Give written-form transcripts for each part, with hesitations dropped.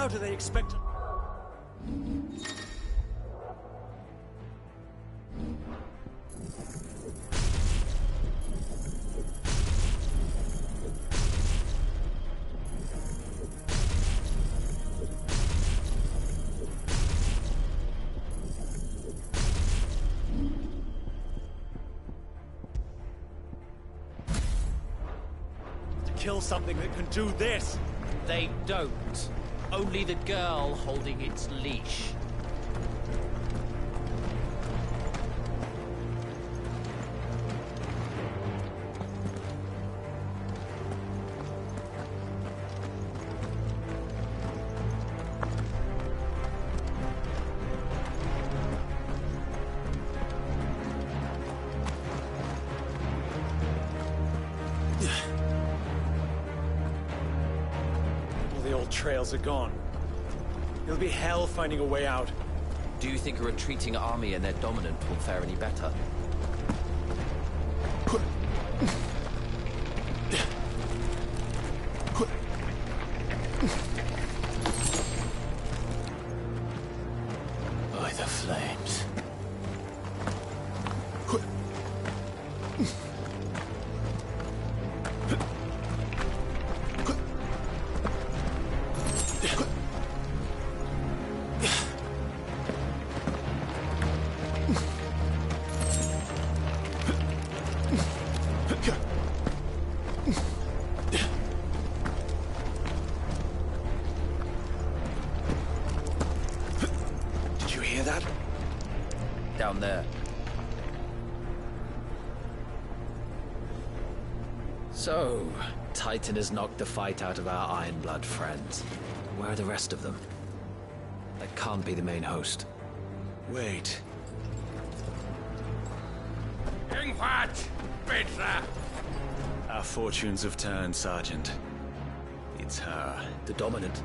How do they expect to... kill something that can do this? They don't. Only the girl holding its leash. Trails are gone. It'll be hell finding a way out. Do you think a retreating army and their dominant will fare any better? By the flames. Down there. So, Titan has knocked the fight out of our Ironblood friends. Where are the rest of them? That can't be the main host. Wait. Our fortunes have turned, Sergeant. It's her. The dominant?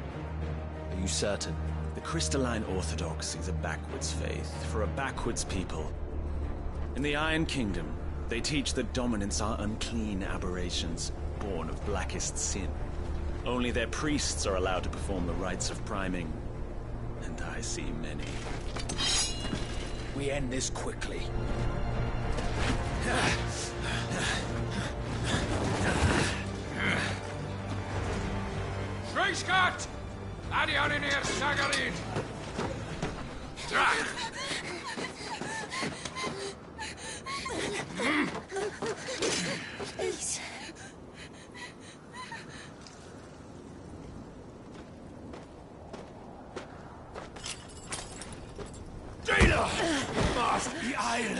Are you certain? The Crystalline Orthodox is a backwards faith for a backwards people. In the Iron Kingdom, they teach that dominants are unclean aberrations, born of blackest sin. Only their priests are allowed to perform the rites of priming, and I see many. We end this quickly. Scott! Adioninir Sagarid! Drach! Please. Data! Must be Eile!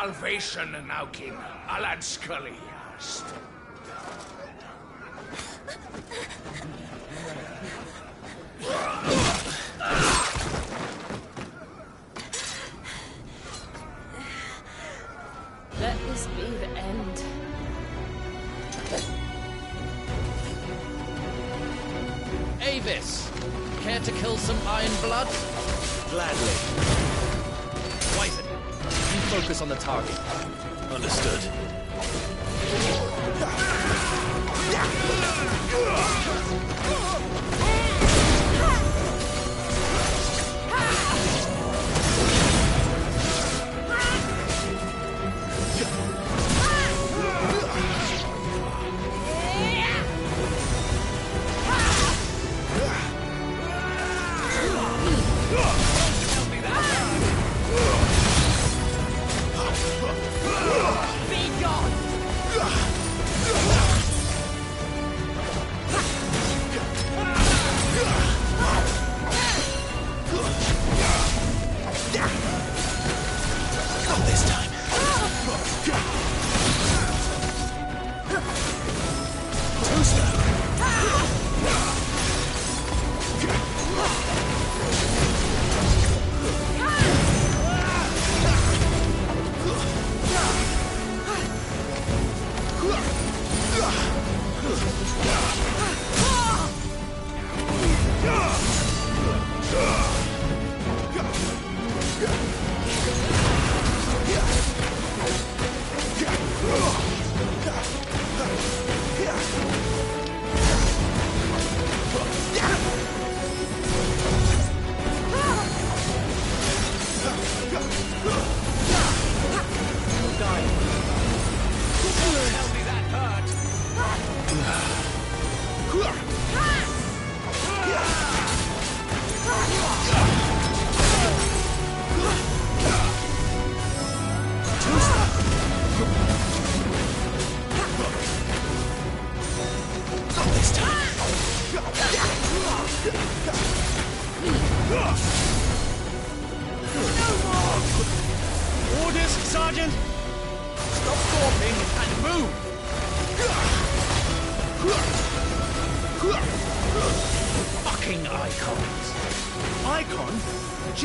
Salvation now, King. Alad Scully asked. Let this be the end. Avis! Care to kill some Ironblood? Gladly. Wyvern, you focus on the target. Understood.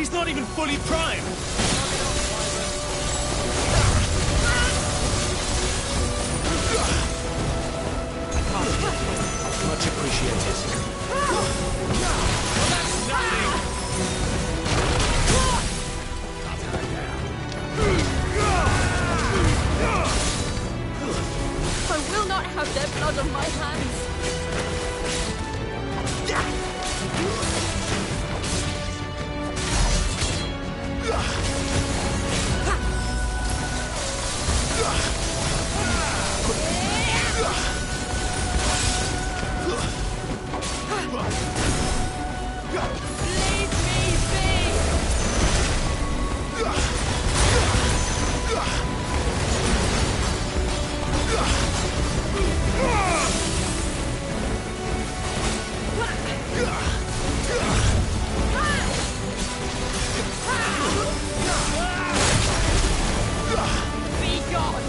She's not even fully primed! Much appreciated. That's nothing! I will not have their blood on my hands. Leave me be! Be gone!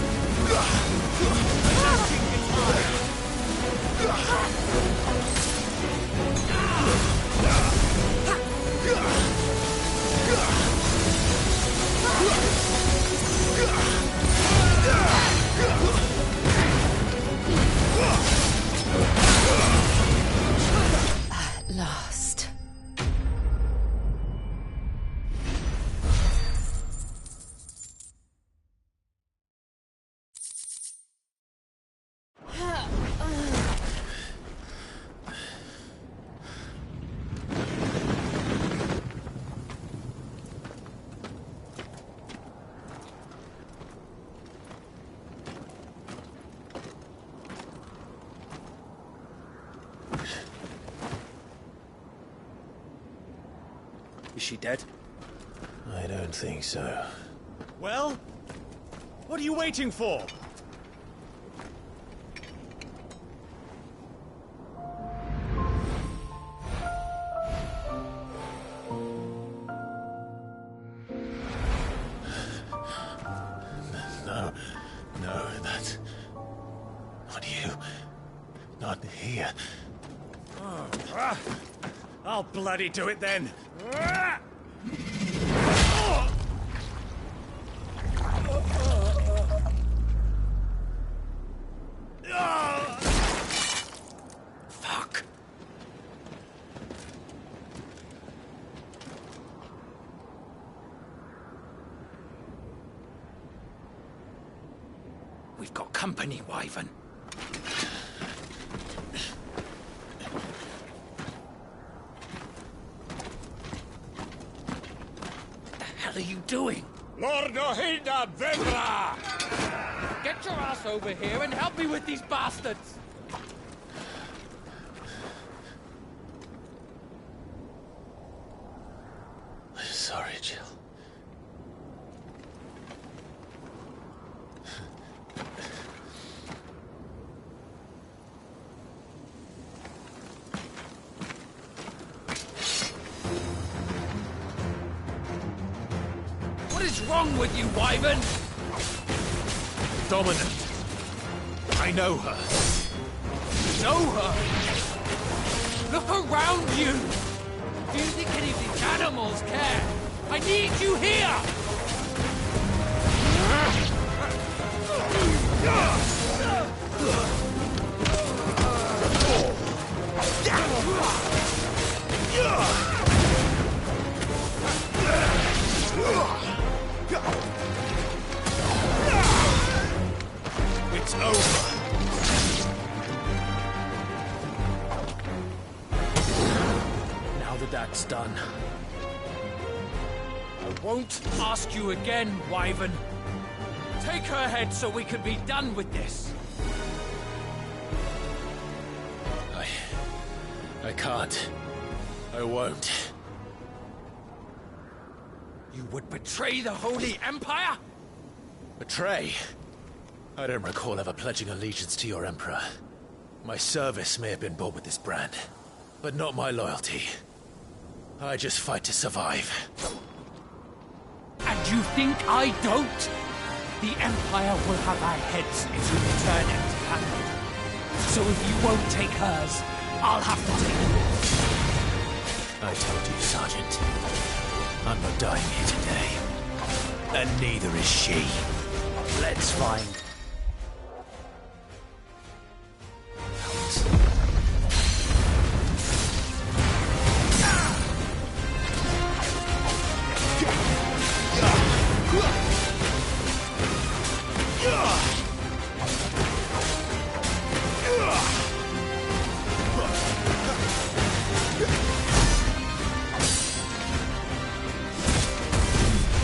At last. Is she dead? I don't think so. Well? What are you waiting for? No, that's... Not you. Not here. I'll bloody do it then! Fuck. We've got company, Wyvern. What the hell are you doing? Lord Ohilda Vendra! Get your ass over here and help me with these bastards! Sorry, Jill. What is wrong with you, Wyvern? Dominant. I know her. Know her? Look around you! Do you think any of these animals care? I need you here! It's over. Now that that's done, I won't ask you again, Wyvern. Take her head so we can be done with this. I can't. I won't. You would betray the Holy Empire? Betray? I don't recall ever pledging allegiance to your Emperor. My service may have been bought with this brand, but not my loyalty. I just fight to survive. And you think I don't? The Empire will have our heads if you return empty-handed. So if you won't take hers, I'll have to take yours. I told you, Sergeant. I'm not dying here today. And neither is she. Let's find...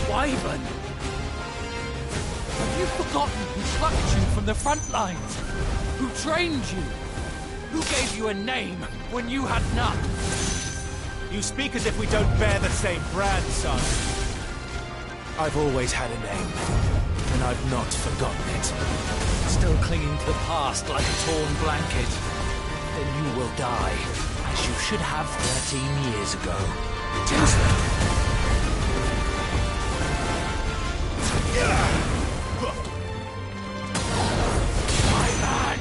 Wyvern! Have you forgotten who plucked you from the front lines? Who trained you? Who gave you a name when you had none? You speak as if we don't bear the same brand, son. I've always had a name, and I've not forgotten it. Still clinging to the past like a torn blanket. Then you will die, as you should have 13 years ago. My man!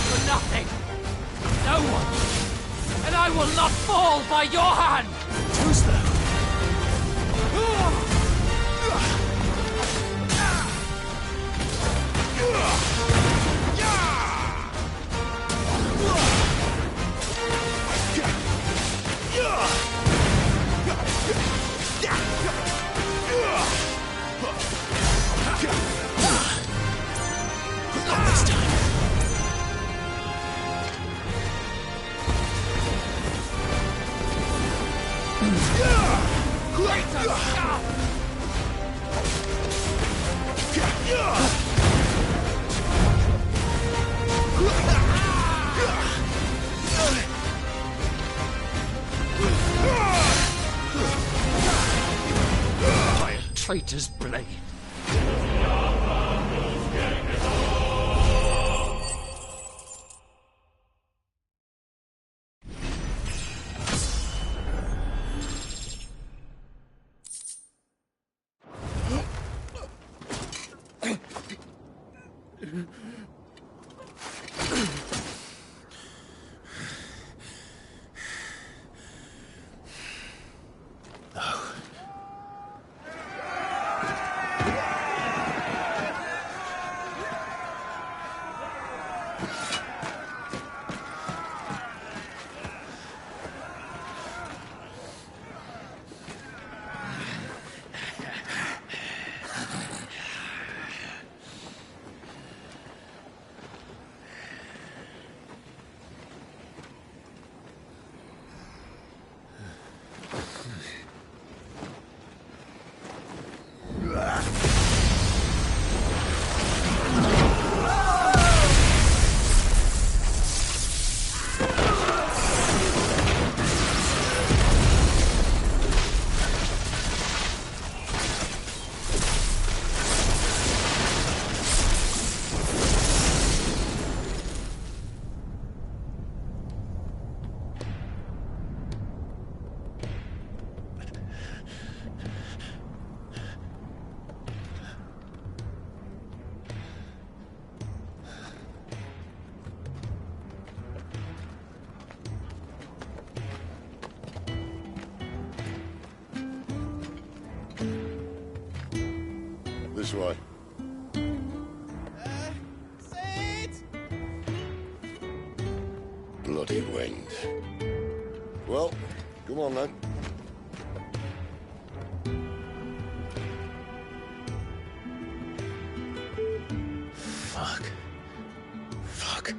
For nothing! No one! And I will not fall by your hand! Too slow. Not this time. By a traitor's blade! This way. Bloody wind. Well, come on then. Fuck. Fuck.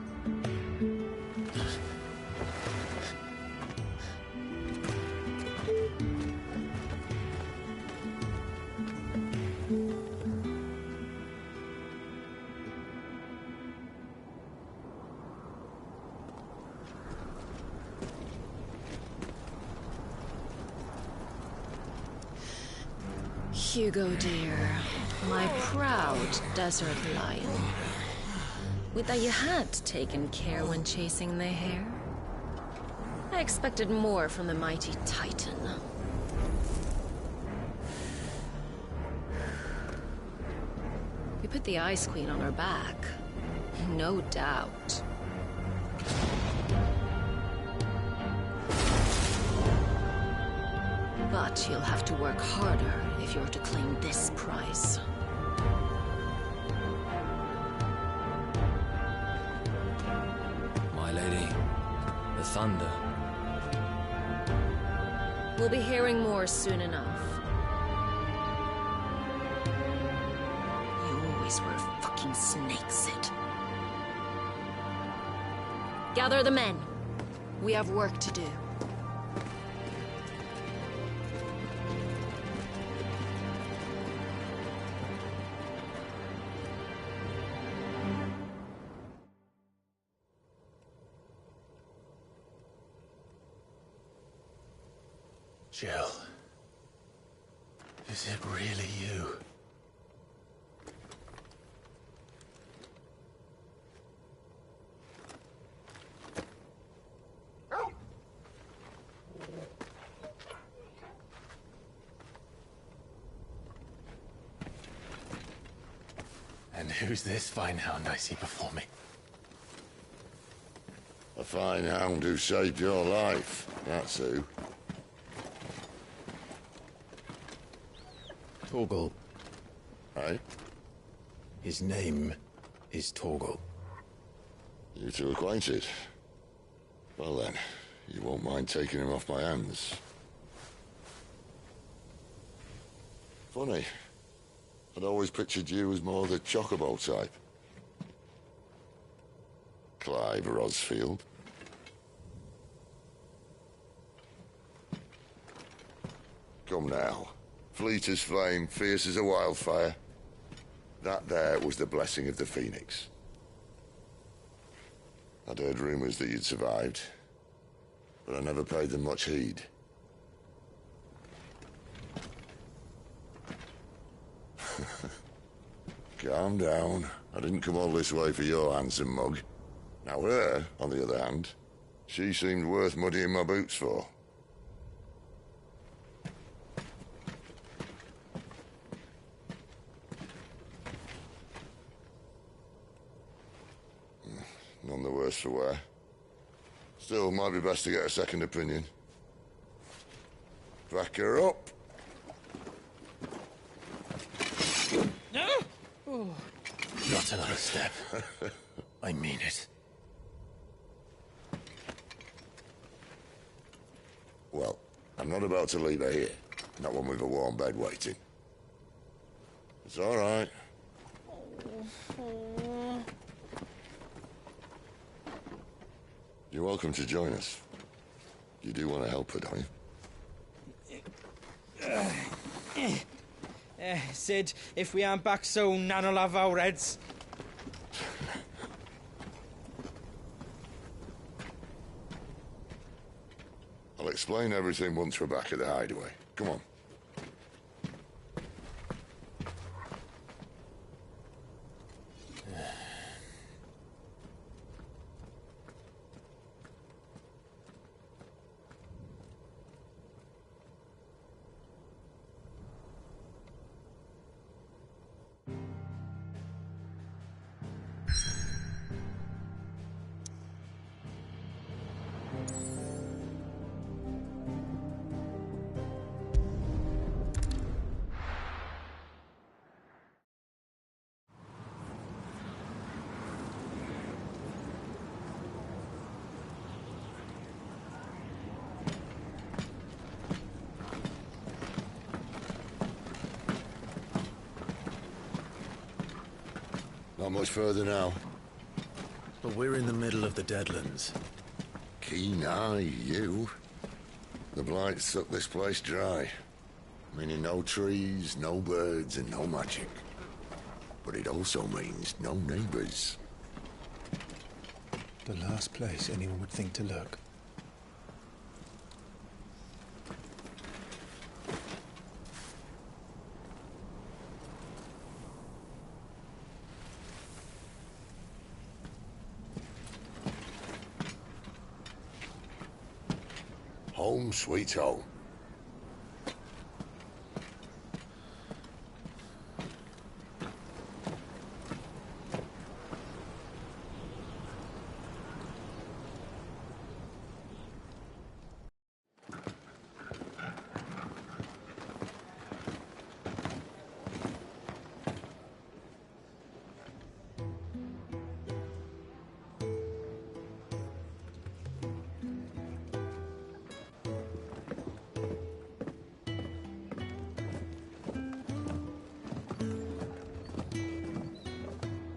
Hugo, dear. My proud desert lion. Would that you had taken care when chasing the hare? I expected more from the mighty Titan. We put the Ice Queen on her back. No doubt. But you'll have to work harder if you're to claim this prize. My lady, the thunder. We'll be hearing more soon enough. You always were a fucking snake, Sid. Gather the men. We have work to do. Jill, is it really you? And who's this fine hound I see before me? A fine hound who saved your life, that's who. Torgal. Hey? His name is Torgal. You two acquainted? Well then, you won't mind taking him off my hands. Funny. I'd always pictured you as more the chocobo type. Clive Rosfield. Come now. Fleet as flame, fierce as a wildfire. That there was the blessing of the Phoenix. I'd heard rumors that you'd survived, but I never paid them much heed. Calm down. I didn't come all this way for your handsome mug. Now her, on the other hand, she seemed worth muddying my boots for. None the worse for wear. Still, might be best to get a second opinion. Back her up. No! Oh. Not another step. I mean it. Well, I'm not about to leave her here. Not one with a warm bed waiting. It's all right. You're welcome to join us. You do want to help her, don't you? Sid, if we aren't back soon, Nan'll have our heads. I'll explain everything once we're back at the hideaway. Come on. Not much further now. But we're in the middle of the Deadlands. Keen eye, you. The blight sucked this place dry. Meaning no trees, no birds, and no magic. But it also means no neighbors. The last place anyone would think to look. Home sweet home.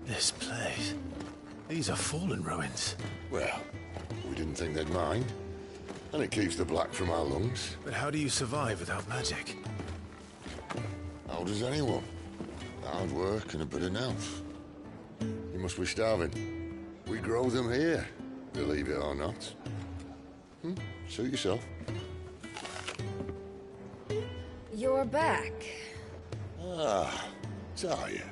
This place. These are fallen ruins. Well, we didn't think they'd mind. And it keeps the black from our lungs. But how do you survive without magic? How does anyone? Hard work and a bit of nerve. You must be starving. We grow them here, believe it or not. Suit yourself. You're back. Ah, are you?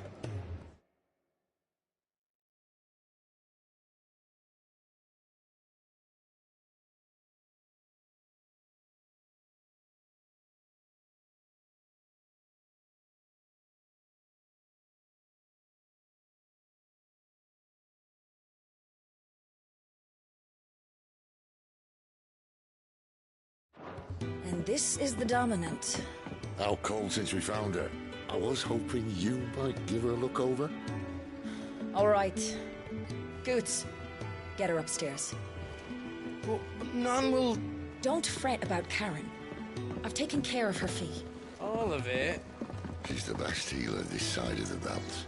And this is the Dominant. How cold since we found her. I was hoping you might give her a look over. All right. Goots, get her upstairs. But none will... Don't fret about Karen. I've taken care of her fee. All of it? She's the best healer this side of the belt.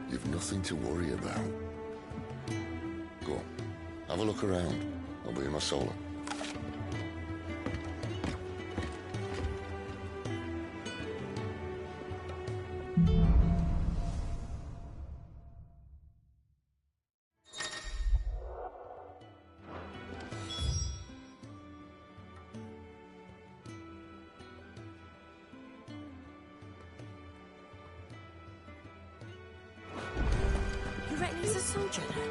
You've nothing to worry about. Go on, have a look around. I'll be in my solar. He's a soldier then.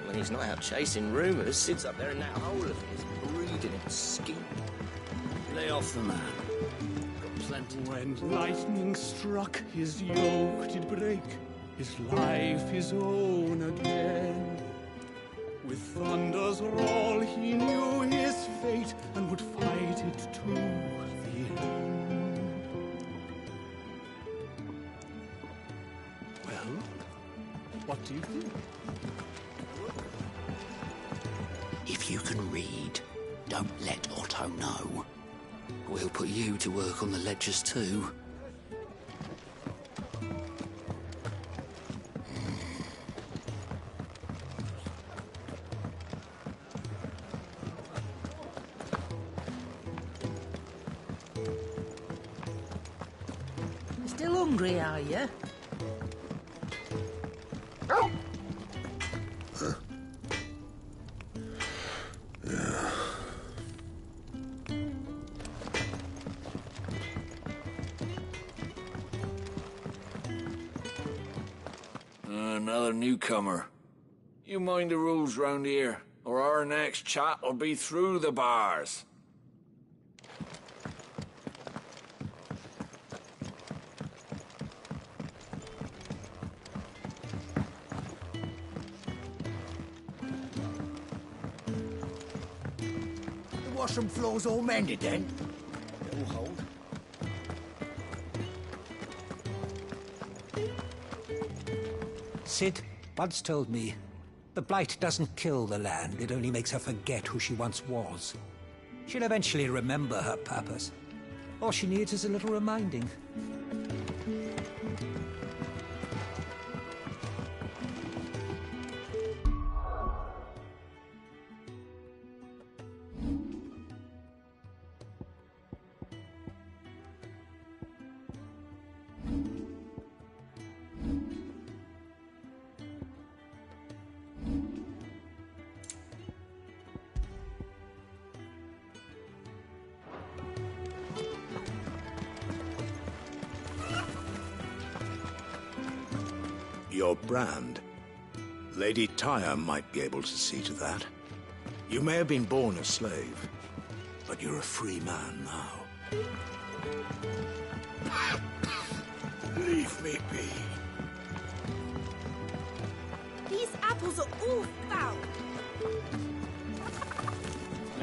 When he's not out chasing rumours, sits up there in that hole of his, breeding and scheming. Lay off the man. Got plenty. When lightning struck, his yoke did break, his life his own again. With thunder's roll, he knew his fate and would fight it to the end. Well, what do you think? If you can read, don't let Otto know. We'll put you to work on the ledgers too. Still hungry, are you? Another newcomer. You mind the rules round here, or our next chat will be through the bars. The washroom floor's all mended then? It'll hold. Sid once told me, the blight doesn't kill the land, it only makes her forget who she once was. She'll eventually remember her purpose. All she needs is a little reminding. Your brand. Lady Tyre might be able to see to that. You may have been born a slave, but you're a free man now. Leave me be. These apples are all foul.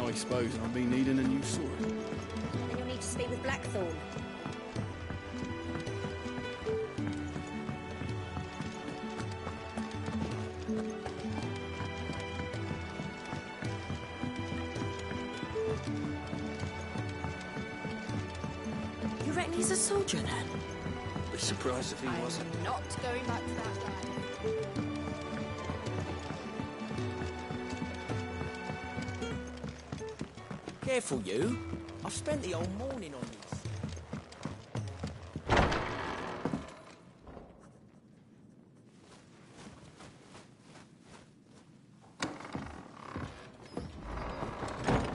I suppose I'll be needing a new sword. And you'll need to speak with Blackthorn. You reckon he's a soldier then? Be surprised if he wasn't. I'm not going back to that life. Careful, you. I've spent the whole morning on this.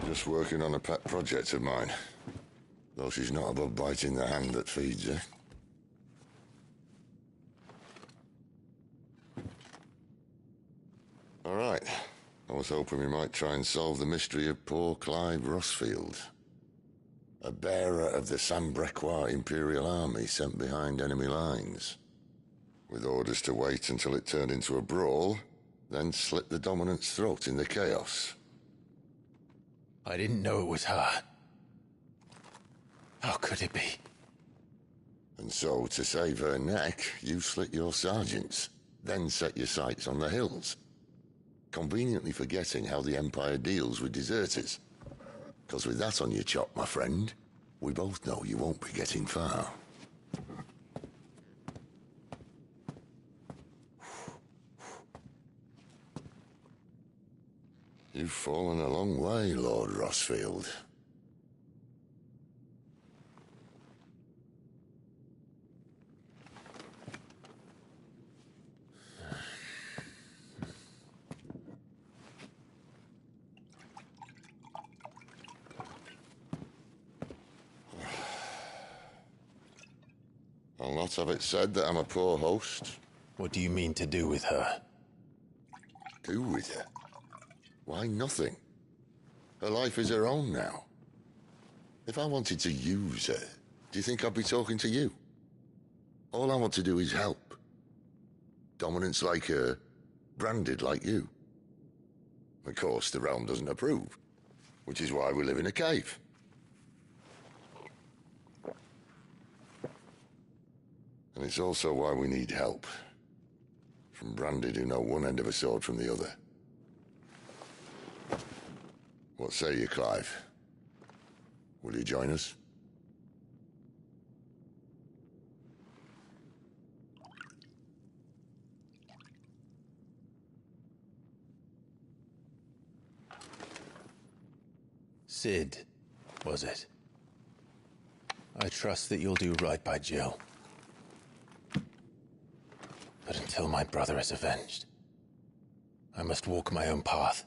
Just working on a pet project of mine. Though she's not above biting the hand that feeds her. All right. I was hoping we might try and solve the mystery of poor Clive Rossfield. A bearer of the Sambrequois Imperial Army sent behind enemy lines. With orders to wait until it turned into a brawl, then slit the dominant's throat in the chaos. I didn't know it was her. How could it be? And so, to save her neck, you slit your sergeants, then set your sights on the hills. Conveniently forgetting how the Empire deals with deserters. Because with that on your chop, my friend, we both know you won't be getting far. You've fallen a long way, Lord Rossfield. I'll not have it said that I'm a poor host. What do you mean to do with her? Do with her? Why, nothing. Her life is her own now. If I wanted to use her, do you think I'd be talking to you? All I want to do is help. Dominants like her, branded like you. Of course, the realm doesn't approve, which is why we live in a cave. And it's also why we need help. From branded who know one end of a sword from the other. What say you, Clive? Will you join us? Sid, was it? I trust that you'll do right by Jill. But until my brother is avenged, I must walk my own path.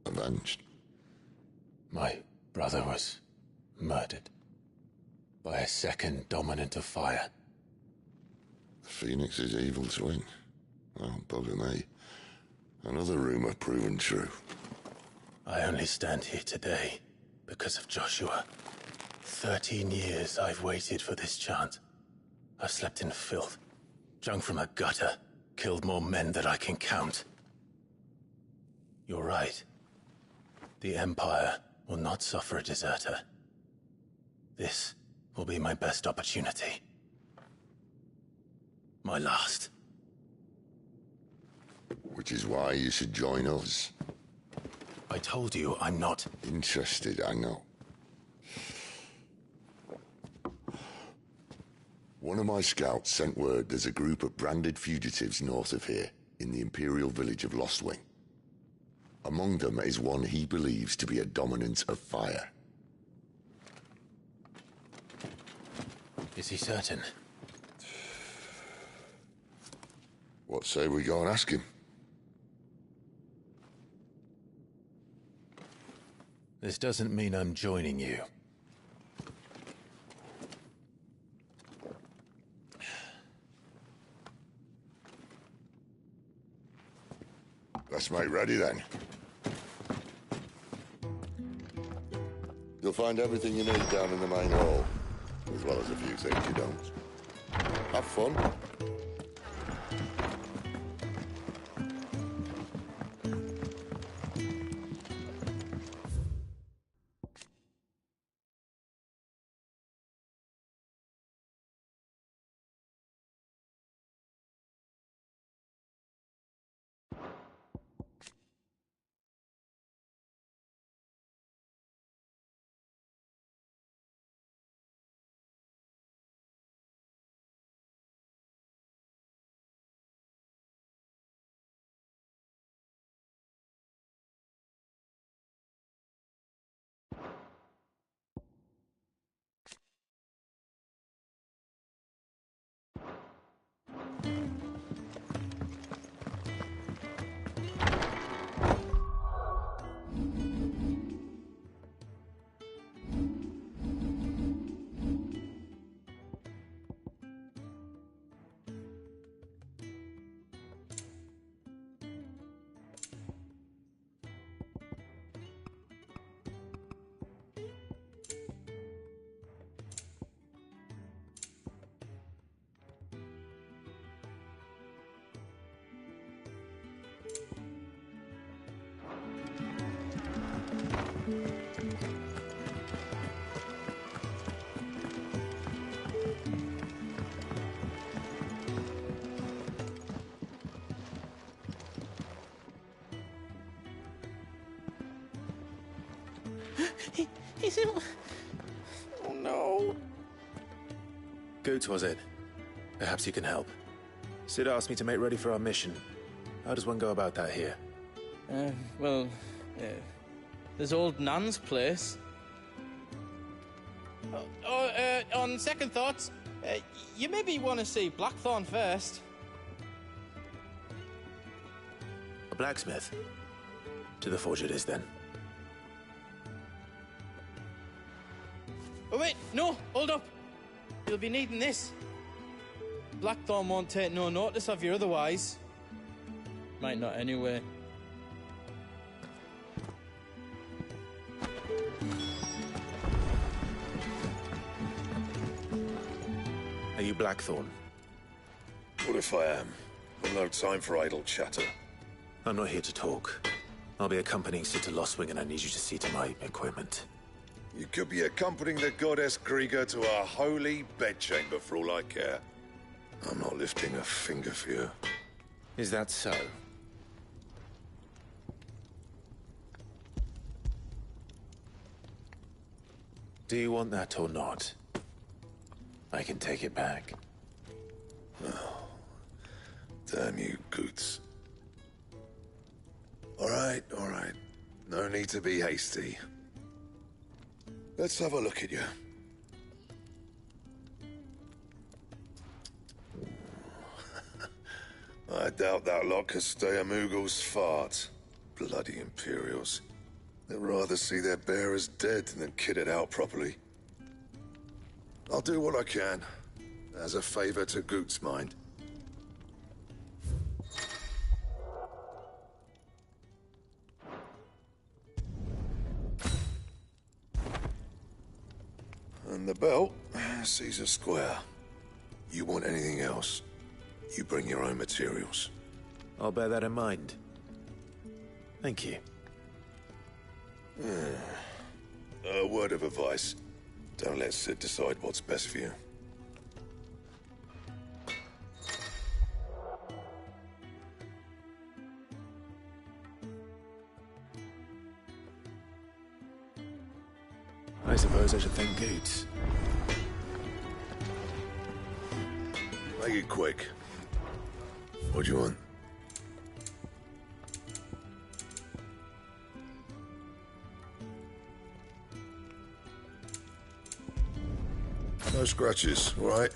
Avenged? My brother was murdered by a second dominant of fire. The Phoenix's evil twin. Oh, bugger me. Another rumor proven true. I only stand here today because of Joshua. 13 years I've waited for this chance. I've slept in filth, drunk from a gutter, killed more men than I can count. You're right. The Empire will not suffer a deserter. This will be my best opportunity. My last. Which is why you should join us. I told you I'm not interested, I know. One of my scouts sent word there's a group of branded fugitives north of here, in the Imperial village of Lostwing. Among them is one he believes to be a dominant of fire. Is he certain? What say we go and ask him? This doesn't mean I'm joining you. Let's Let's make ready then. You'll find everything you need down in the main hall, as well as a few things you don't. Have fun. He's in... Oh, no. Goots, was it? Perhaps you can help. Sid asked me to make ready for our mission. How does one go about that here? Well, there's old Nan's place. On second thoughts, you maybe want to see Blackthorn first. A blacksmith? To the forge it is, then. Oh, wait, no, hold up. You'll be needing this. Blackthorn won't take no notice of you otherwise. Might not anyway. Are you Blackthorn? What if I am? I've no time for idle chatter. I'm not here to talk. I'll be accompanying Sid to Lostwing, and I need you to see to my equipment. You could be accompanying the goddess Krieger to our holy bedchamber for all I care. I'm not lifting a finger for you. Is that so? Do you want that or not? I can take it back. Oh, damn you, Goots. All right. No need to be hasty. Let's have a look at you. I doubt that lot could stay a Moogle's fart. Bloody Imperials. They'd rather see their bearers dead than kitted out properly. I'll do what I can, as a favor to Goot's mind. And the belt sees a square. You want anything else, you bring your own materials. I'll bear that in mind. Thank you. A word of advice. Don't let Sid decide what's best for you. I suppose I should thank Goots. Make it quick. What do you want? No scratches, all right?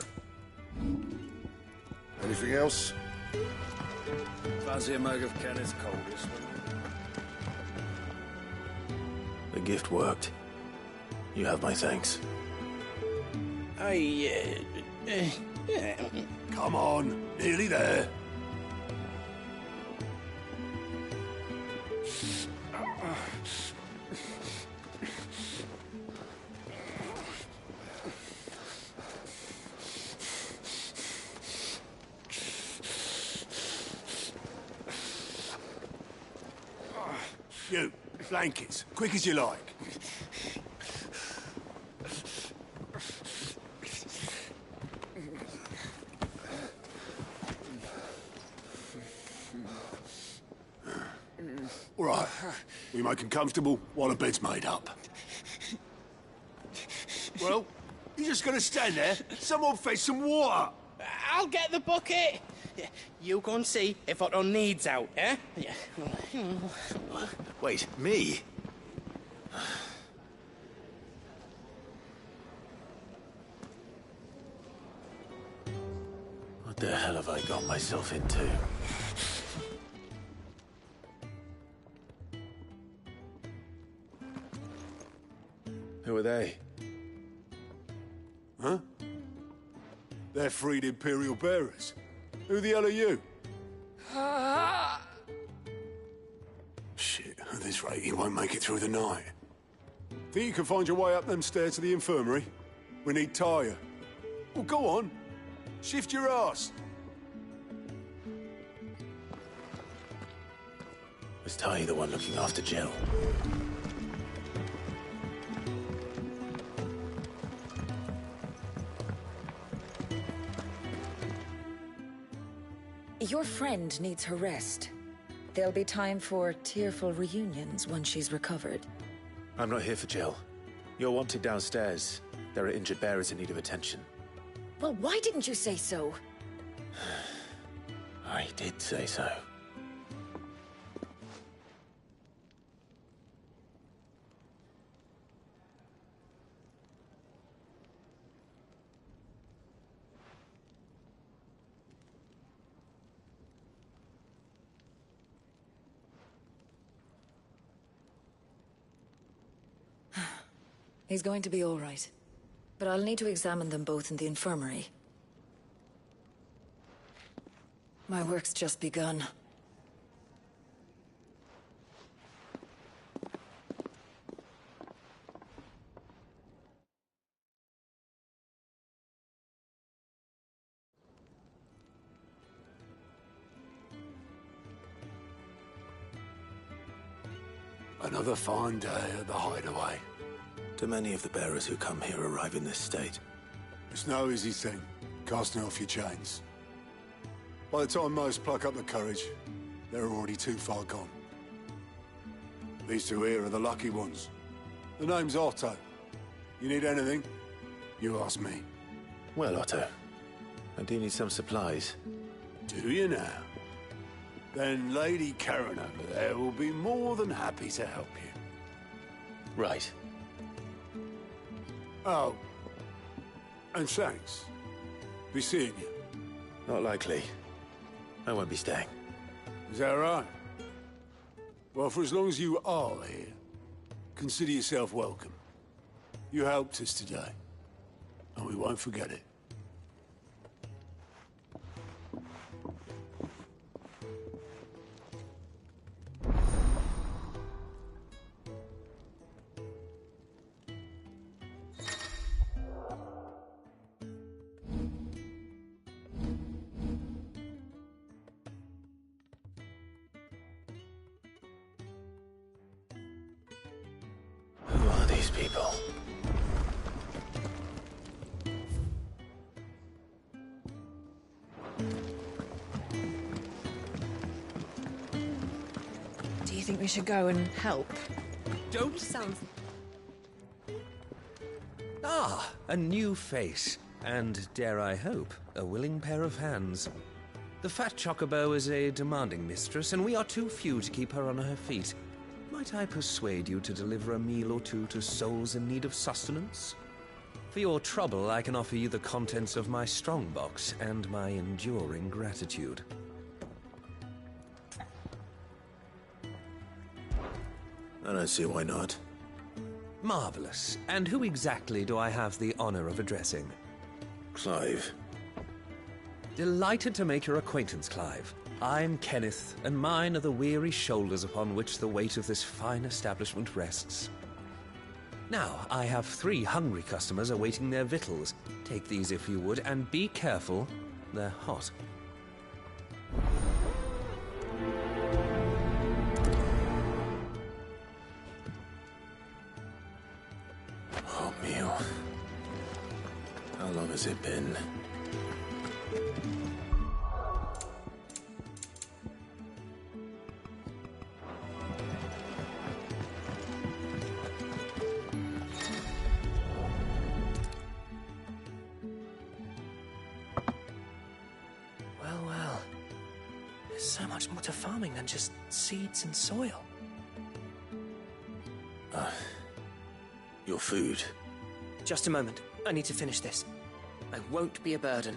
Anything else? Fancy a mug of Kenneth's coldest. The gift worked. You have my thanks. Come on, nearly there. Blankets, quick as you like. All right, we make 'em comfortable while the bed's made up. Well, you just gonna stand there? Someone fetch some water! I'll get the bucket! You go and see if Otto needs out, eh? Wait, me? What the hell have I got myself into? Who are they? Huh? They're freed Imperial bearers. Who the hell are you? Shit, at this rate, he won't make it through the night. Think you can find your way up them stairs to the infirmary? We need Tyre. Well, go on. Shift your ass. Was Ty the one looking after Jill? Your friend needs her rest. There'll be time for tearful reunions once she's recovered. I'm not here for Jill. You're wanted downstairs. There are injured bearers in need of attention. Well, why didn't you say so? I did say so. He's going to be all right. But I'll need to examine them both in the infirmary. My work's just begun. Another fine day at the hideaway. Do many of the bearers who come here arrive in this state? It's no easy thing, casting off your chains. By the time most pluck up the courage, they're already too far gone. These two here are the lucky ones. The name's Otto. You need anything, you ask me. Well, Otto, I do need some supplies. Do you now? Then Lady Karen over there will be more than happy to help you. Right. Oh. And thanks. Be seeing you. Not likely. I won't be staying. Is that right? Well, for as long as you are here, consider yourself welcome. You helped us today, and we won't forget it. Who are these people? Do you think we should go and help? Don't sound. Ah, a new face. And, dare I hope, a willing pair of hands. The fat chocobo is a demanding mistress, and we are too few to keep her on her feet. Might I persuade you to deliver a meal or two to souls in need of sustenance? For your trouble, I can offer you the contents of my strongbox and my enduring gratitude. I don't see why not. Marvelous. And who exactly do I have the honor of addressing? Clive. Delighted to make your acquaintance, Clive. I'm Kenneth, and mine are the weary shoulders upon which the weight of this fine establishment rests. Now, I have 3 hungry customers awaiting their victuals. Take these if you would, and be careful, they're hot. How long has it been? Well, well. There's so much more to farming than just seeds and soil. Your food. Just a moment. I need to finish this. I won't be a burden.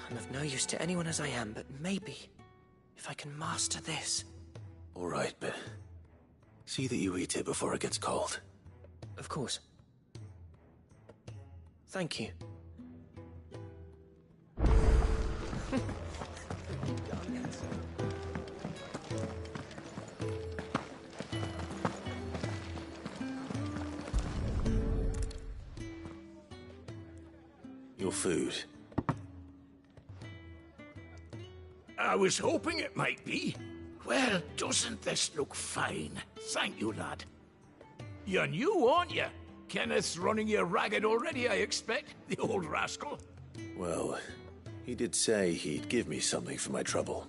I'm of no use to anyone as I am, but maybe if I can master this. All right, but see that you eat it before it gets cold. Of course. Thank you. Your food. I was hoping it might be. Well, doesn't this look fine? Thank you, lad. You're new, aren't you? Kenneth's running you ragged already, I expect, the old rascal. Well, he did say he'd give me something for my trouble.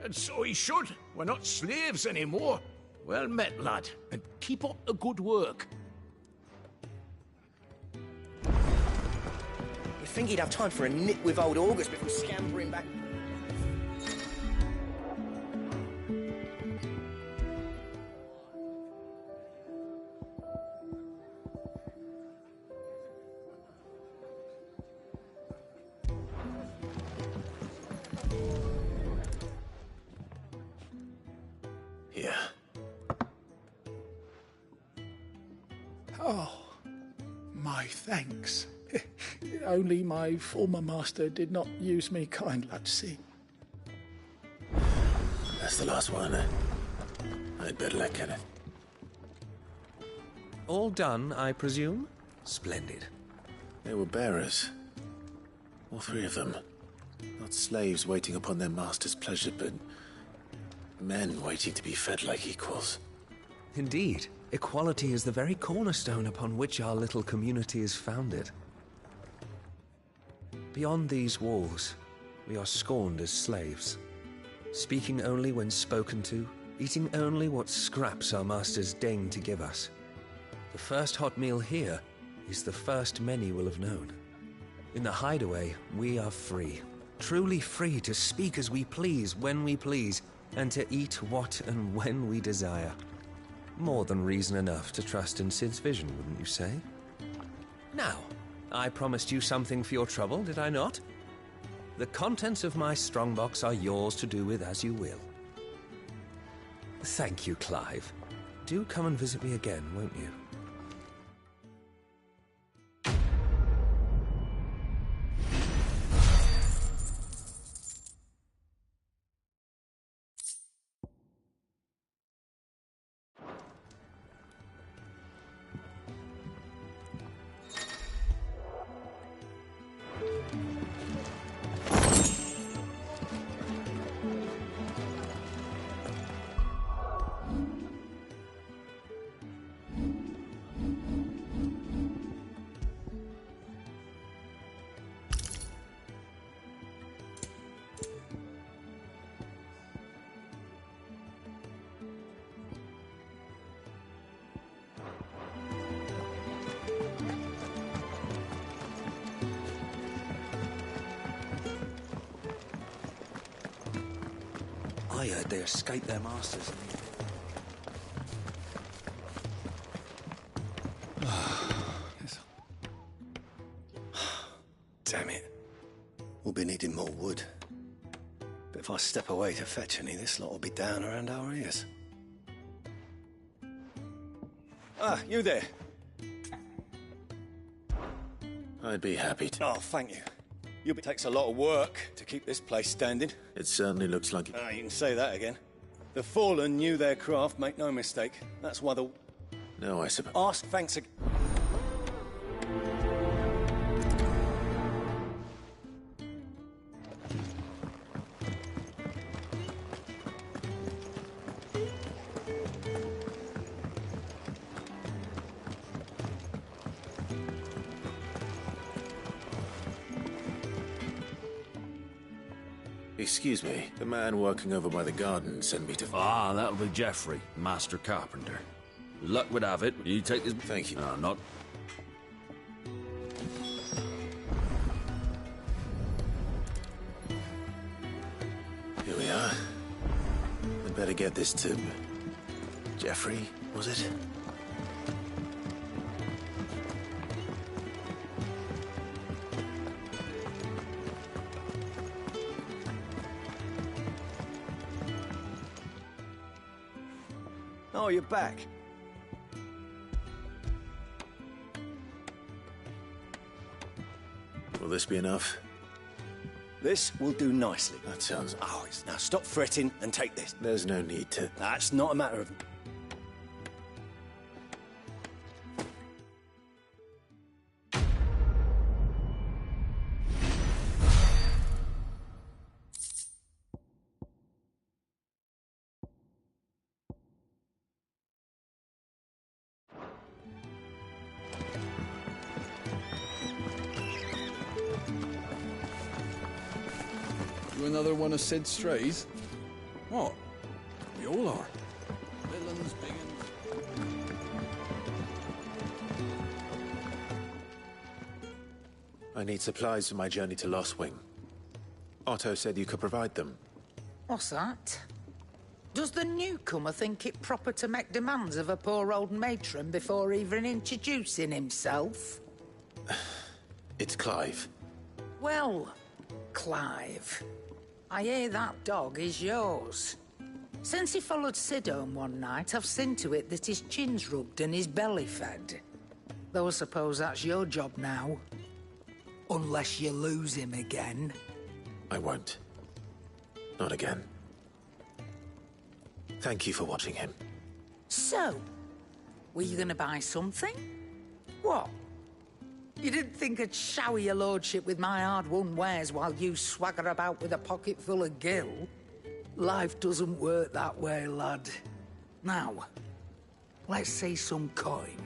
And so he should. We're not slaves anymore. Well met, lad, and keep up the good work. You think he'd have time for a nip with old August before scampering back? Here. Oh, my thanks. Only my former master did not use me kind, lad, see. That's the last one. I'd better let Kenneth. All done, I presume? Splendid. They were bearers. All three of them. Not slaves waiting upon their master's pleasure, but men waiting to be fed like equals. Indeed. Equality is the very cornerstone upon which our little community is founded. Beyond these walls, we are scorned as slaves, speaking only when spoken to, eating only what scraps our masters deign to give us. The first hot meal here is the first many will have known. In the hideaway, we are free, truly free to speak as we please, when we please, and to eat what and when we desire. More than reason enough to trust in Sid's vision, wouldn't you say? Now, I promised you something for your trouble, did I not? The contents of my strongbox are yours to do with as you will. Thank you, Clive. Do come and visit me again, won't you? I heard they escaped their masters. Damn it. We'll be needing more wood. But if I step away to fetch any, this lot will be down around our ears. Ah, you there. I'd be happy to. Oh, thank you. It takes a lot of work to keep this place standing. It certainly looks like it. Ah, you can say that again. The Fallen knew their craft, make no mistake. That's why the... No, I suppose. Ask thanks again. Excuse me, the man working over by the garden sent me to... Ah, that'll be Geoffrey, Master Carpenter. Luck would have it, you take this... Thank you. Not... Here we are. I'd better get this to... Geoffrey, was it? Oh, you're back. Will this be enough? This will do nicely. That sounds... Oh, now stop fretting and take this. There's no need to... That's not a matter of... You another one of Sid's strays? What? We all are. Villains, biggins. I need supplies for my journey to Lost Wing. Otto said you could provide them. What's that? Does the newcomer think it proper to make demands of a poor old matron before even introducing himself? It's Clive. Well, Clive, I hear that dog is yours. Since he followed Sid home one night, I've seen to it that his chin's rubbed and his belly fed. Though I suppose that's your job now. Unless you lose him again. I won't. Not again. Thank you for watching him. So, were you gonna buy something? What? You didn't think I'd shower your lordship with my hard-won wares while you swagger about with a pocket full of gil? Life doesn't work that way, lad. Now, let's see some coin.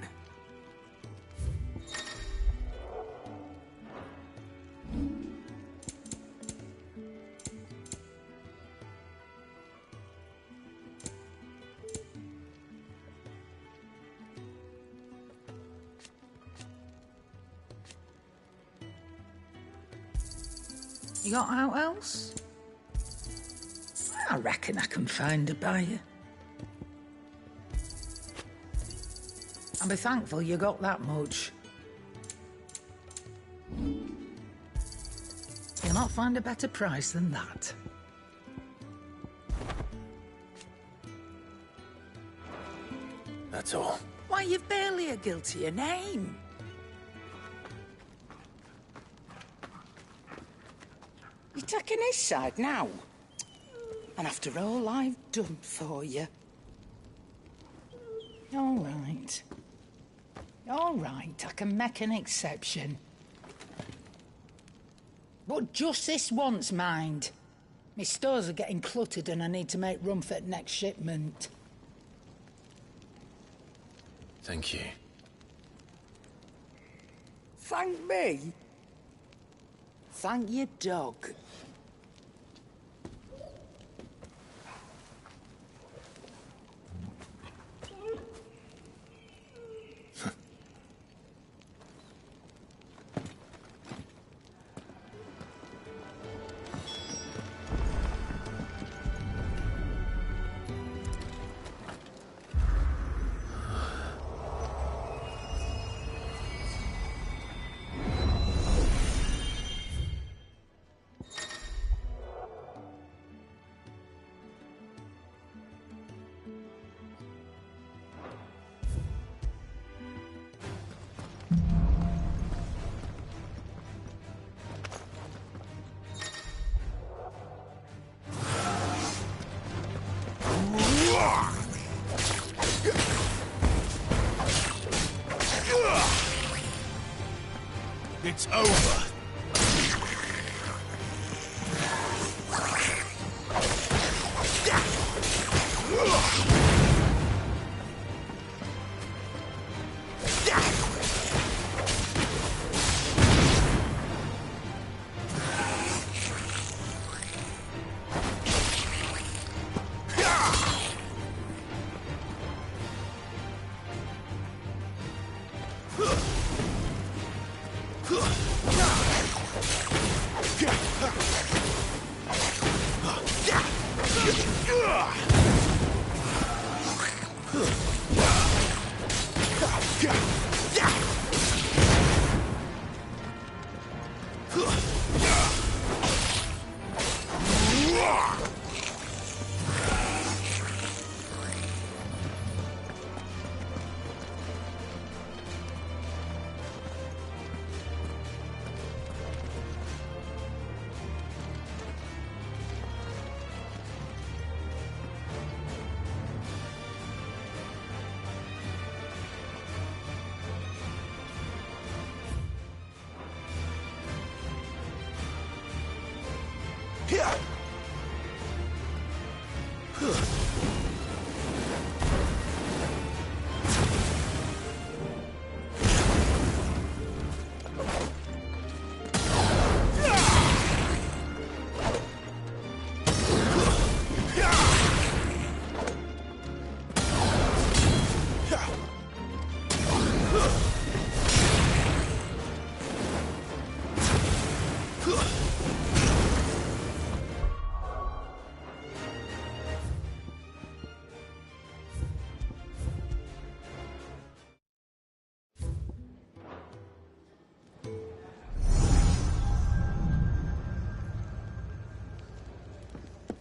You got out else? I reckon I can find a buyer. I'll be thankful you got that much. You'll not find a better price than that. That's all. Why, you've barely a guilt to your name. You're taking his side now? And after all I've done for you. All right. All right, I can make an exception. But just this once, mind. My stores are getting cluttered and I need to make room for the next shipment. Thank you. Thank me? Thank your dog. It's over.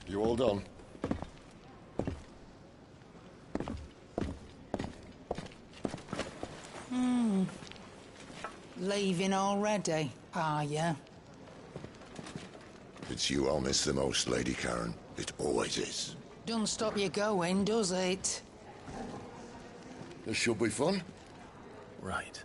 You all done? Leaving already, are ya? It's you I'll miss the most, Lady Karen. It always is. Don't stop you going, does it? This should be fun. Right.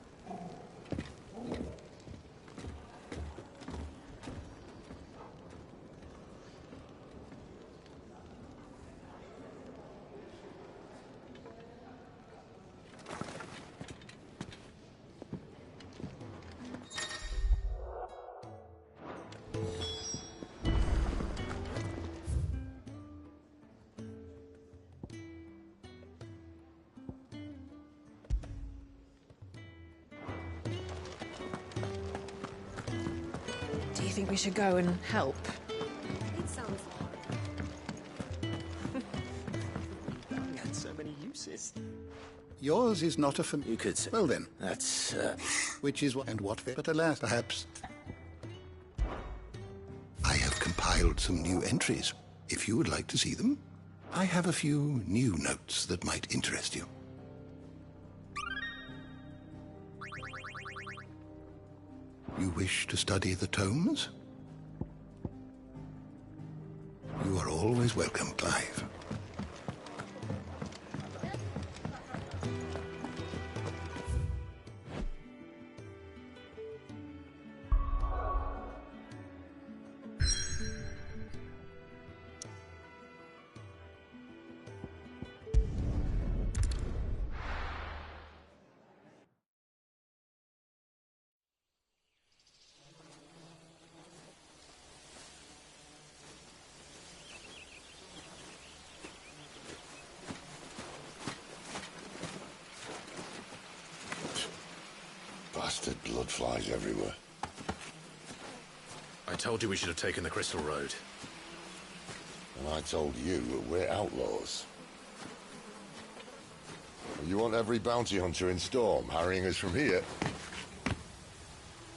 Do you think we should go and help? It sounds We had so many uses. Yours is not a You could say. Well then, That's, which is what and what, but alas, perhaps. I have compiled some new entries. If you would like to see them, I have a few new notes that might interest you. You wish to study the tomes? You are always welcome, Clive. Bastard blood flies everywhere. I told you we should have taken the Crystal Road. And I told you that we're outlaws. You want every bounty hunter in Storm harrying us from here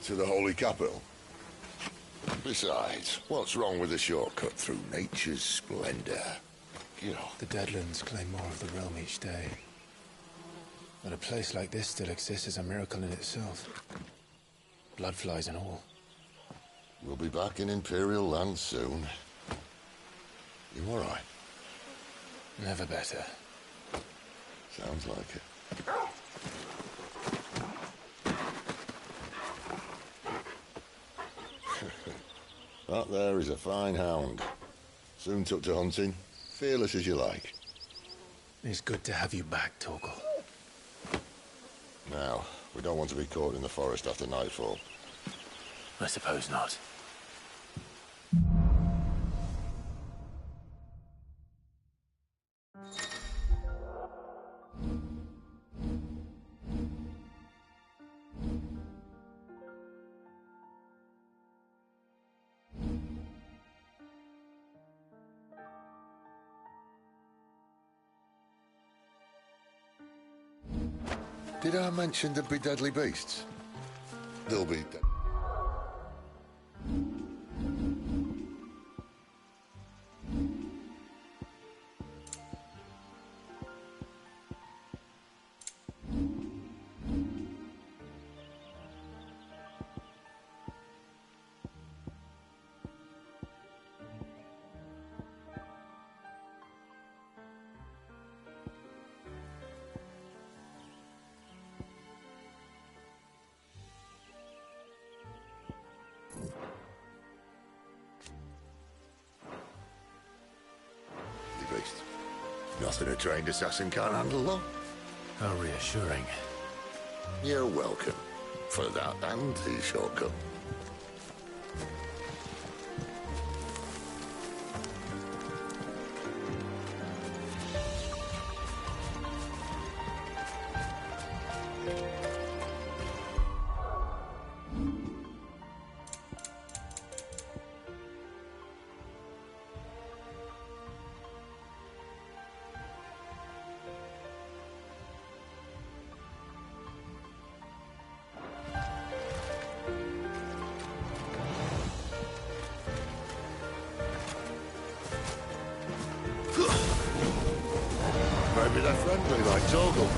to the Holy Capital? Besides, what's wrong with a shortcut through nature's splendor? You know. The Deadlands claim more of the realm each day. But a place like this still exists is a miracle in itself. Bloodflies and all. We'll be back in Imperial land soon. You all right? Never better. Sounds like it. That there is a fine hound. Soon took to hunting. Fearless as you like. It's good to have you back, Torgal. Now, we don't want to be caught in the forest after nightfall. I suppose not. Did I mention there'd be deadly beasts? They'll be dead. Nothing a trained assassin can't handle, though. How reassuring. You're welcome. For that and his shortcut. Maybe they're friendly like Torgal.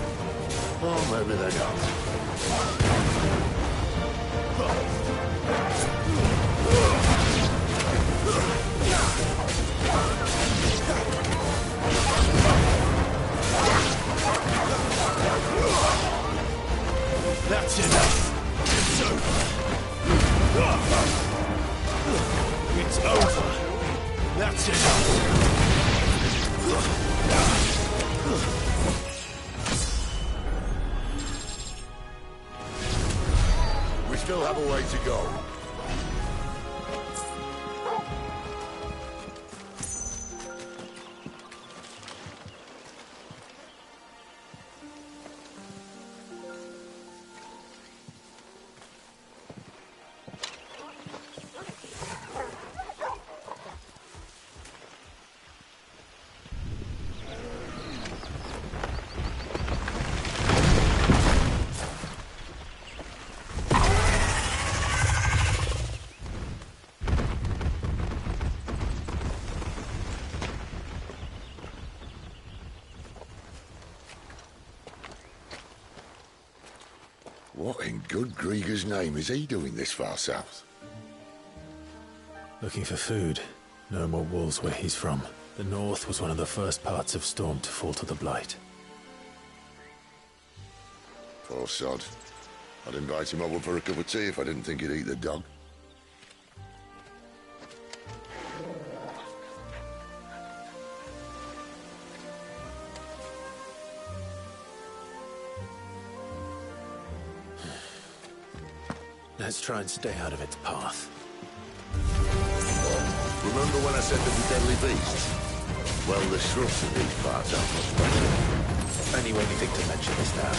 Or maybe they don't. That's enough. It's over. It's over. That's enough. We still have a way to go. What in good Grieger's name is he doing this far south? Looking for food. No more wolves where he's from. The north was one of the first parts of Storm to fall to the Blight. Poor sod. I'd invite him over for a cup of tea if I didn't think he'd eat the dog. Let's try and stay out of its path. Remember when I said there'd be deadly beasts? Well, the shrubs in these parts aren't much better. Any way you think to mention this now?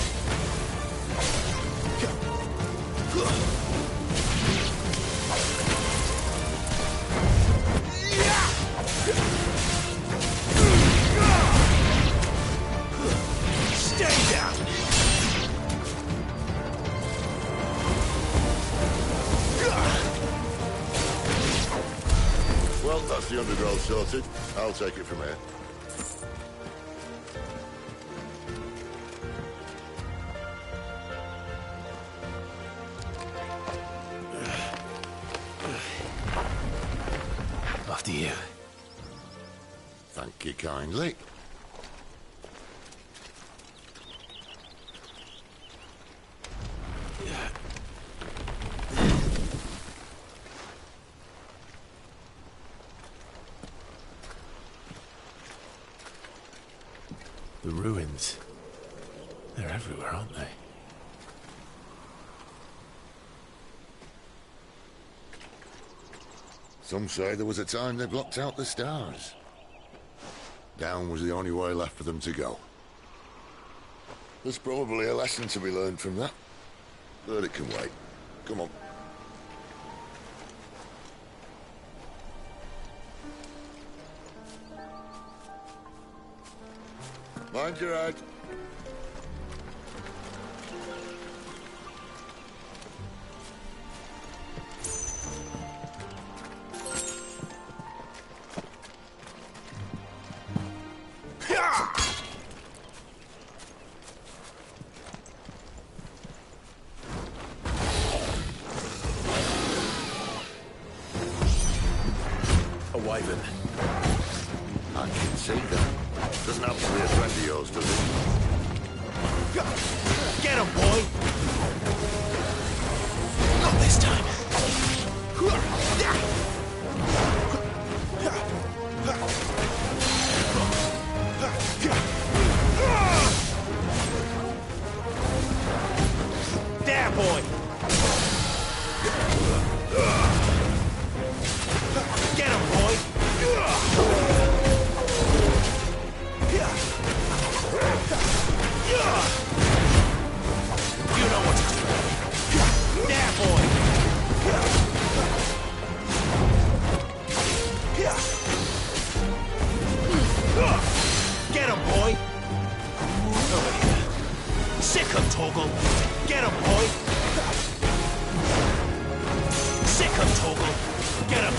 Stay down! Well, that's the undergrowth sorted. I'll take it from here. After you. Thank you kindly. The ruins. They're everywhere, aren't they? Some say there was a time they blocked out the stars. Down was the only way left for them to go. There's probably a lesson to be learned from that. But it can wait. Come on. Mind your head. wyvern. I can see that. Doesn't happen to be a friend of yours, does it? Get him, boy! Not this time. There, boy! Get him, boy! You know what to do. There, boy! Get him, boy! Over here. Sick him, Torgal! Get him, boy! Sick him, Torgal! Get him!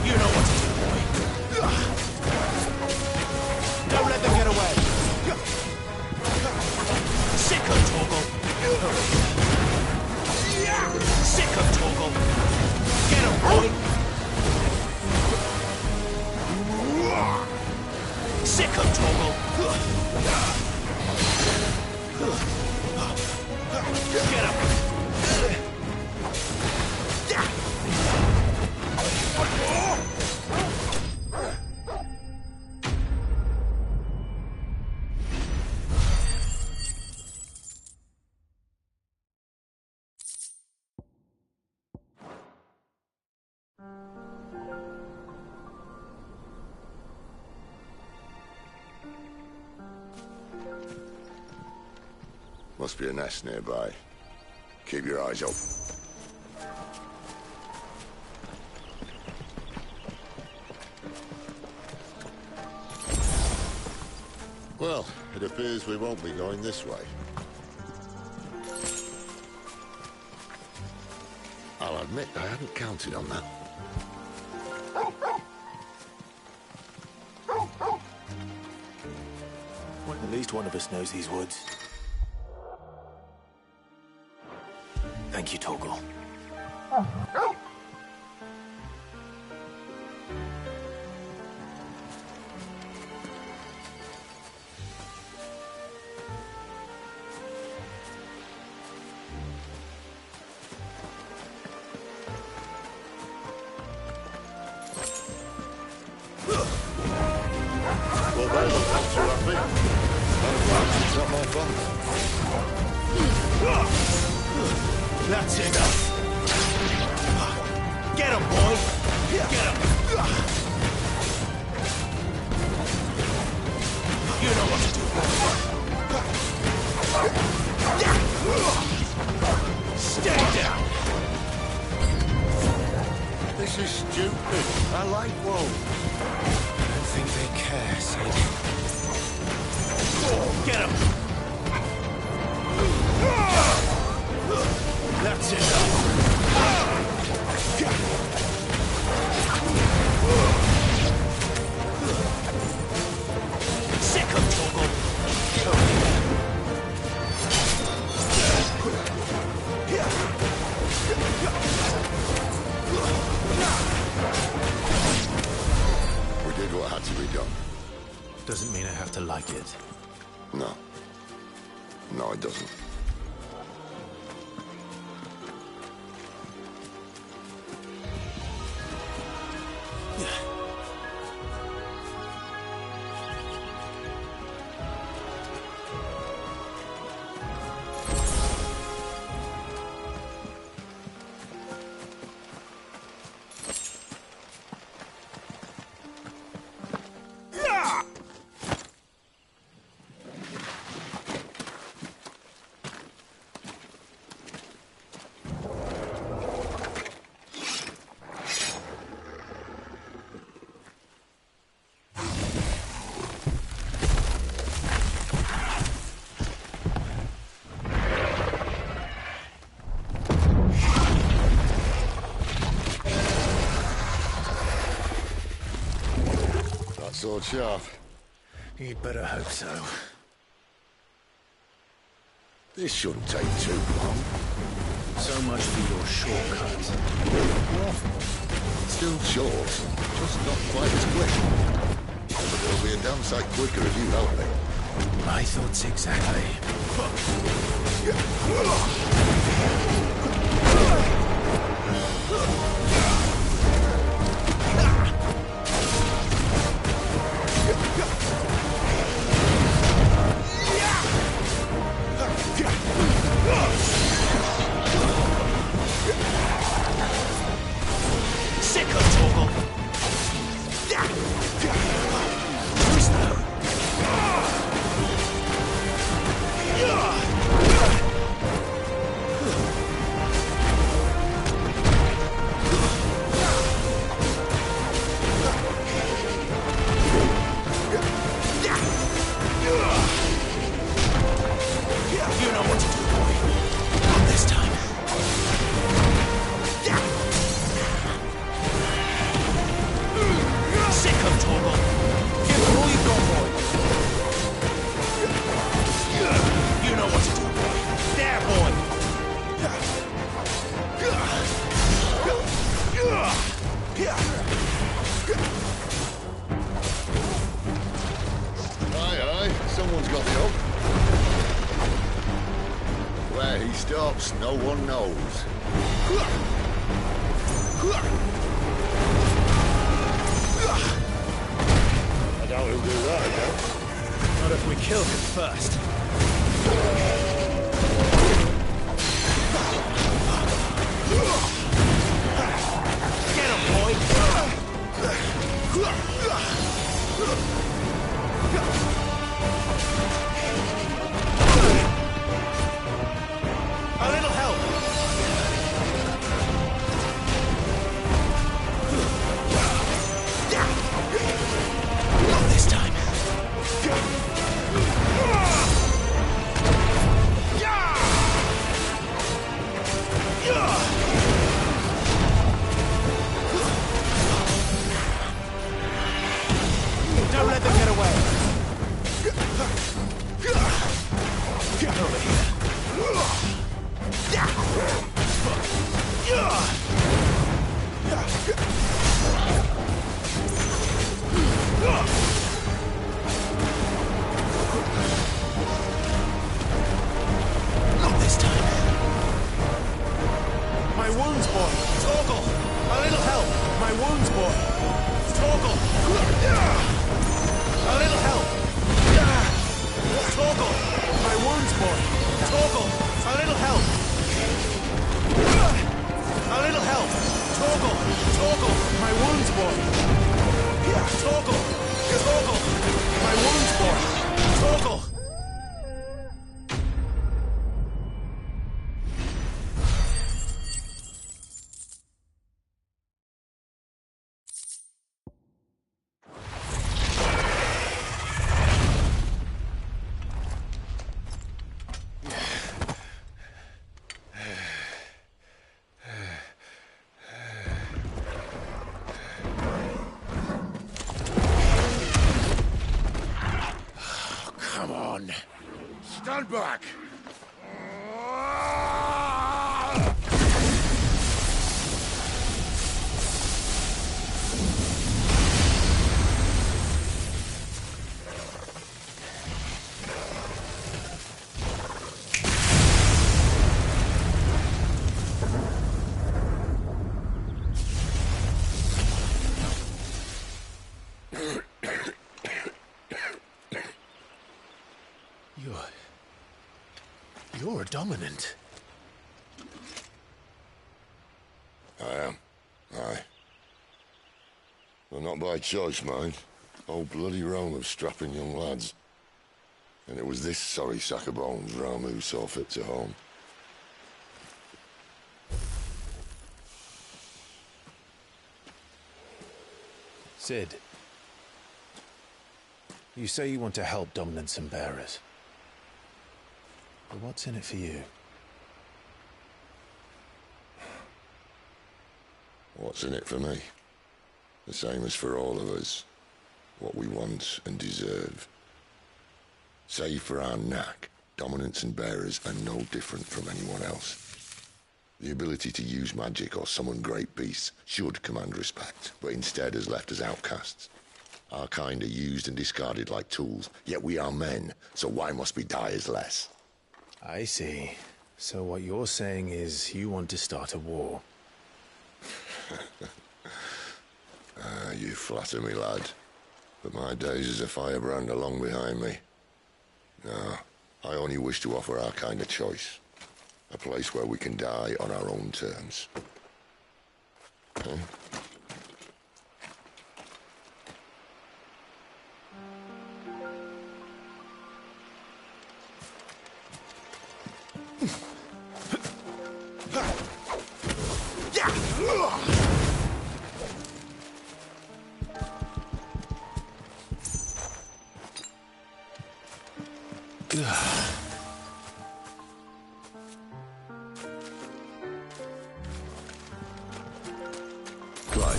You know what to do, boy. Don't let them get away! Sick him, Torgal! Sick him, Torgal! Get him, boy! Sick him, Torgal! Get him! Must be a nest nearby. Keep your eyes open. Well, it appears we won't be going this way. I'll admit I hadn't counted on that. Well, at least one of us knows these woods. Thank you, Torgal. Well, they look not too happy. It's not my fault. That's enough. Get him, boy! Get him! You know what to do. Stay down! This is stupid. I like wolves. I don't think they care, Sid. Get him! That's enough. Sick of Torgal. We did what had to be done. Doesn't mean I have to like it. No. No, it doesn't. Sword sharp. You'd better hope so. This shouldn't take too long. So much for your shortcut. Still short, just not quite as quick. But it'll be a damn sight quicker if you help me. My thoughts exactly. Someone's got the hook. Where he stops, no one knows. I doubt he'll do that again. Not if we kill him first. Get him, boy! A little help! Not this time. Don't let them get away. Over here. Not this time. My wounds, boy. Torgal. A little help. My wounds, boy. Torgal. A little help. Torgal. My wounds, boy. Torgal. A little help. A little help. Torgal. Torgal. My wounds, boy. Torgal. Torgal. My wounds, boy. Torgal. Stand back! You're a dominant. I am. Aye. Well, not by choice, mind. Whole bloody realm of strapping young lads. And it was this sorry sack of bones Ramu saw fit to home. Sid, you say you want to help dominants and bearers. But what's in it for you? What's in it for me? The same as for all of us. What we want and deserve. Save for our knack, dominants and bearers are no different from anyone else. The ability to use magic or summon great beasts should command respect, but instead has left us outcasts. Our kind are used and discarded like tools, yet we are men, so why must we die as less? I see. So what you're saying is you want to start a war. You flatter me, lad. But my days as a firebrand are long behind me. No, I only wish to offer our kind a choice. A place where we can die on our own terms. Huh? Clive,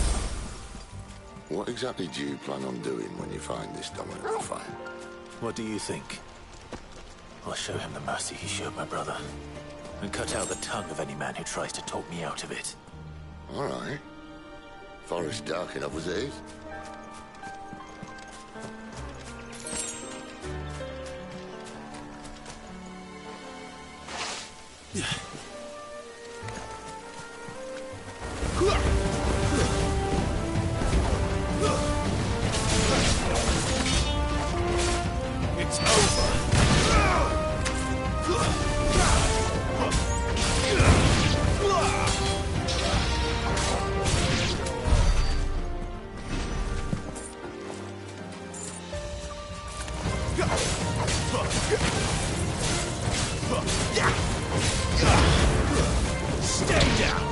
what exactly do you plan on doing when you find this dominant fire? What do you think? I'll show him the mercy he showed my brother, and cut out the tongue of any man who tries to talk me out of it. All right. Forest dark enough as it is. It's over. Stay down.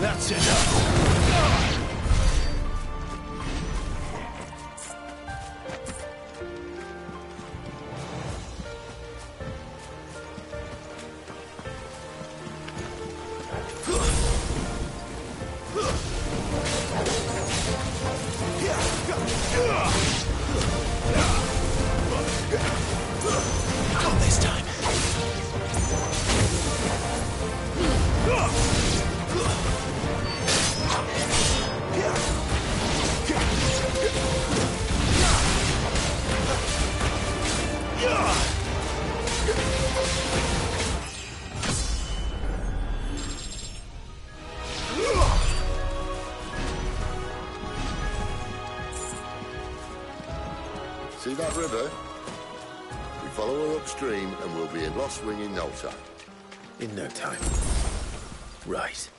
That's enough. Not this time. See that river? We follow her upstream and we'll be in Lost Wing in no time. In no time. Right.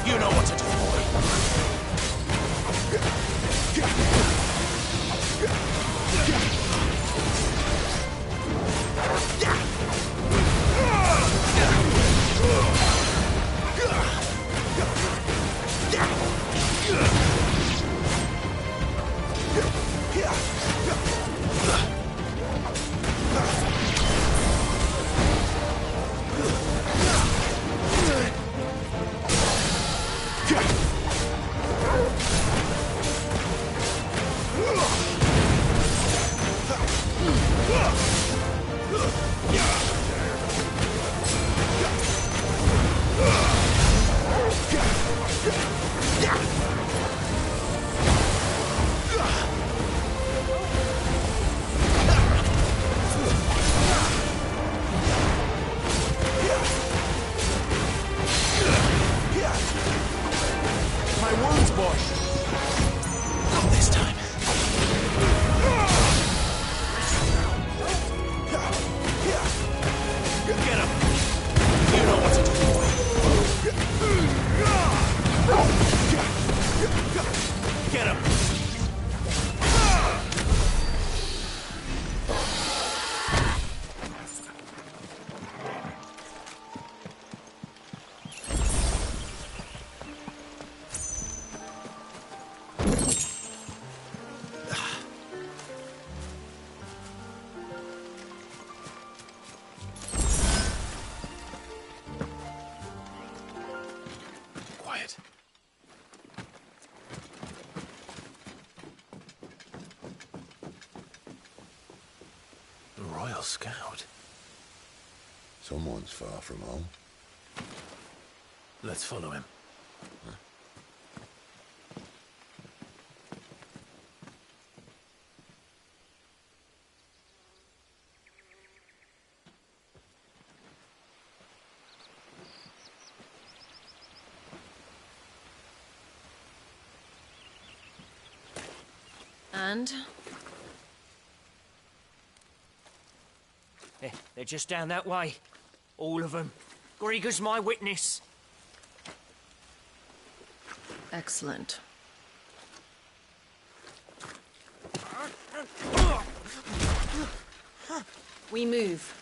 You know what to do, boy. scout. Someone's far from home. Let's follow him. And? They're just down that way. All of them. Grieger's my witness. Excellent. We move.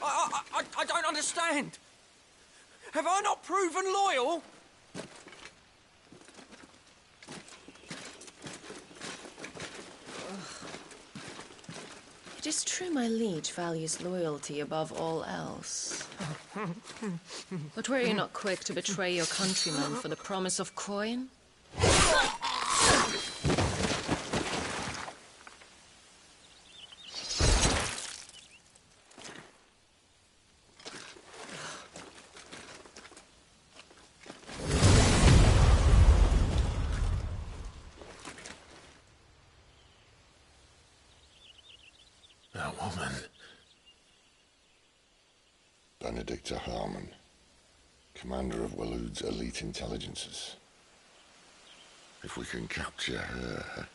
I don't understand. Have I not proven loyal? It is true my liege values loyalty above all else. But were you not quick to betray your countrymen for the promise of coin? That woman. Benedicta Harmon, commander of Waloed's elite intelligences. If we can capture her...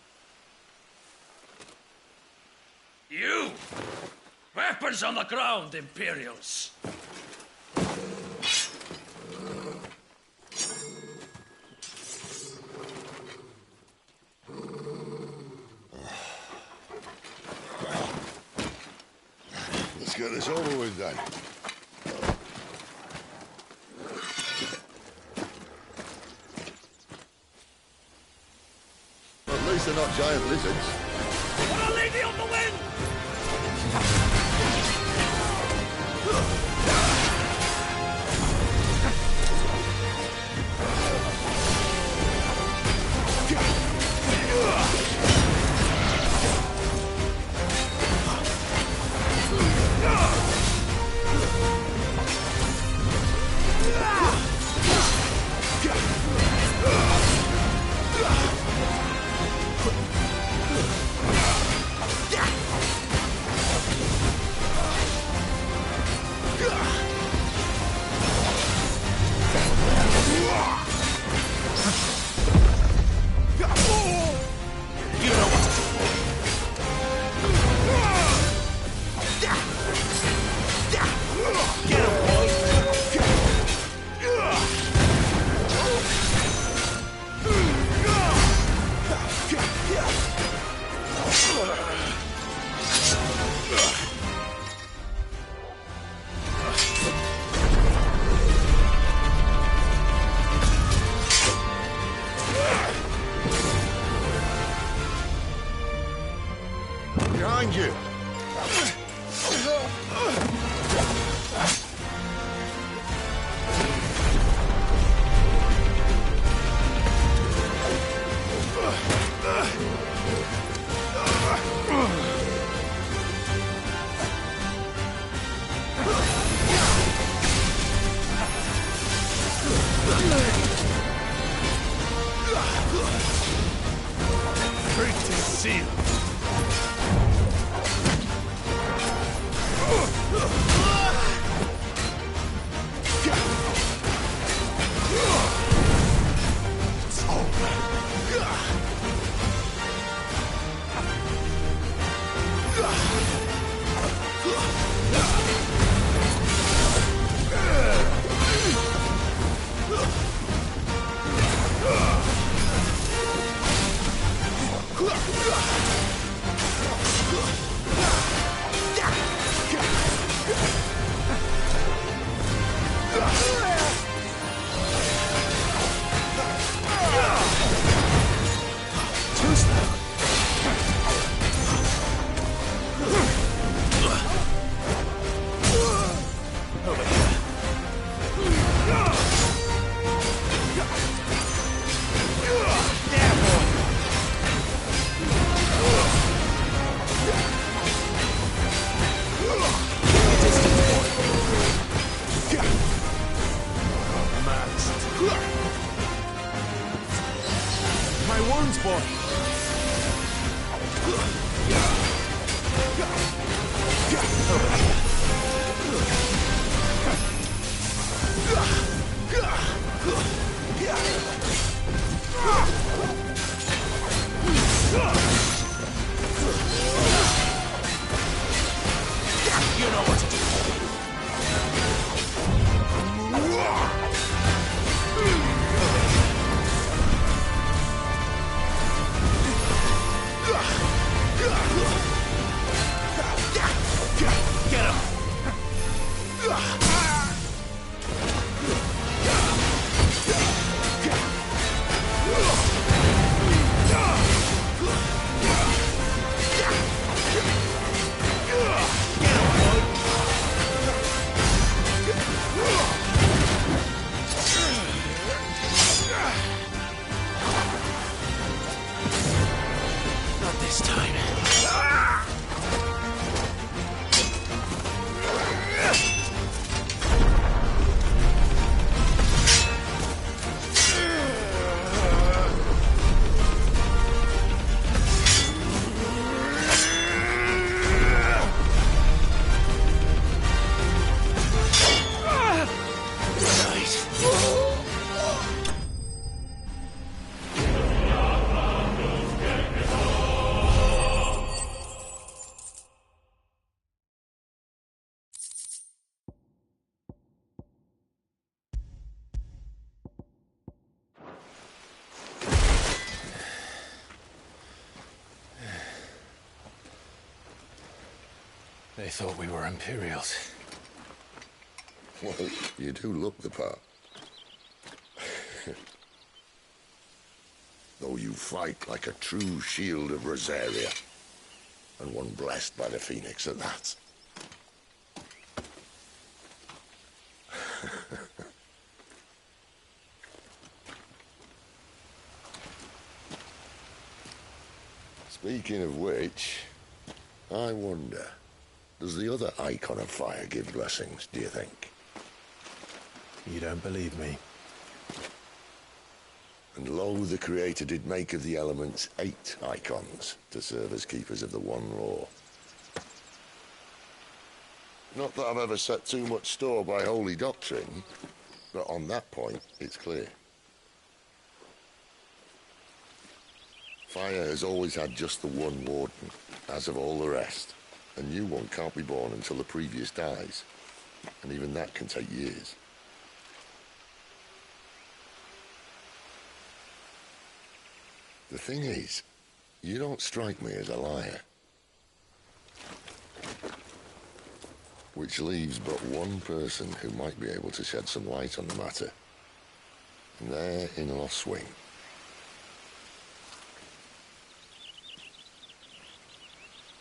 You! Weapons on the ground, Imperials! Let's get this over with then. At least they're not giant lizards. What a lady on the wind! Behind you! Great to see you. It's over. They thought we were Imperials. Well, you do look the part. Though you fight like a true shield of Rosaria, and one blessed by the Phoenix at that. Speaking of which, I wonder, does the other Icon of Fire give blessings, do you think? You don't believe me? And lo, the Creator did make of the elements 8 Icons to serve as keepers of the one law. Not that I've ever set too much store by holy doctrine, but on that point, it's clear. Fire has always had just the one warden, as of all the rest. A new one can't be born until the previous dies, and even that can take years. The thing is, you don't strike me as a liar. Which leaves but one person who might be able to shed some light on the matter. And they're in Lost Wing.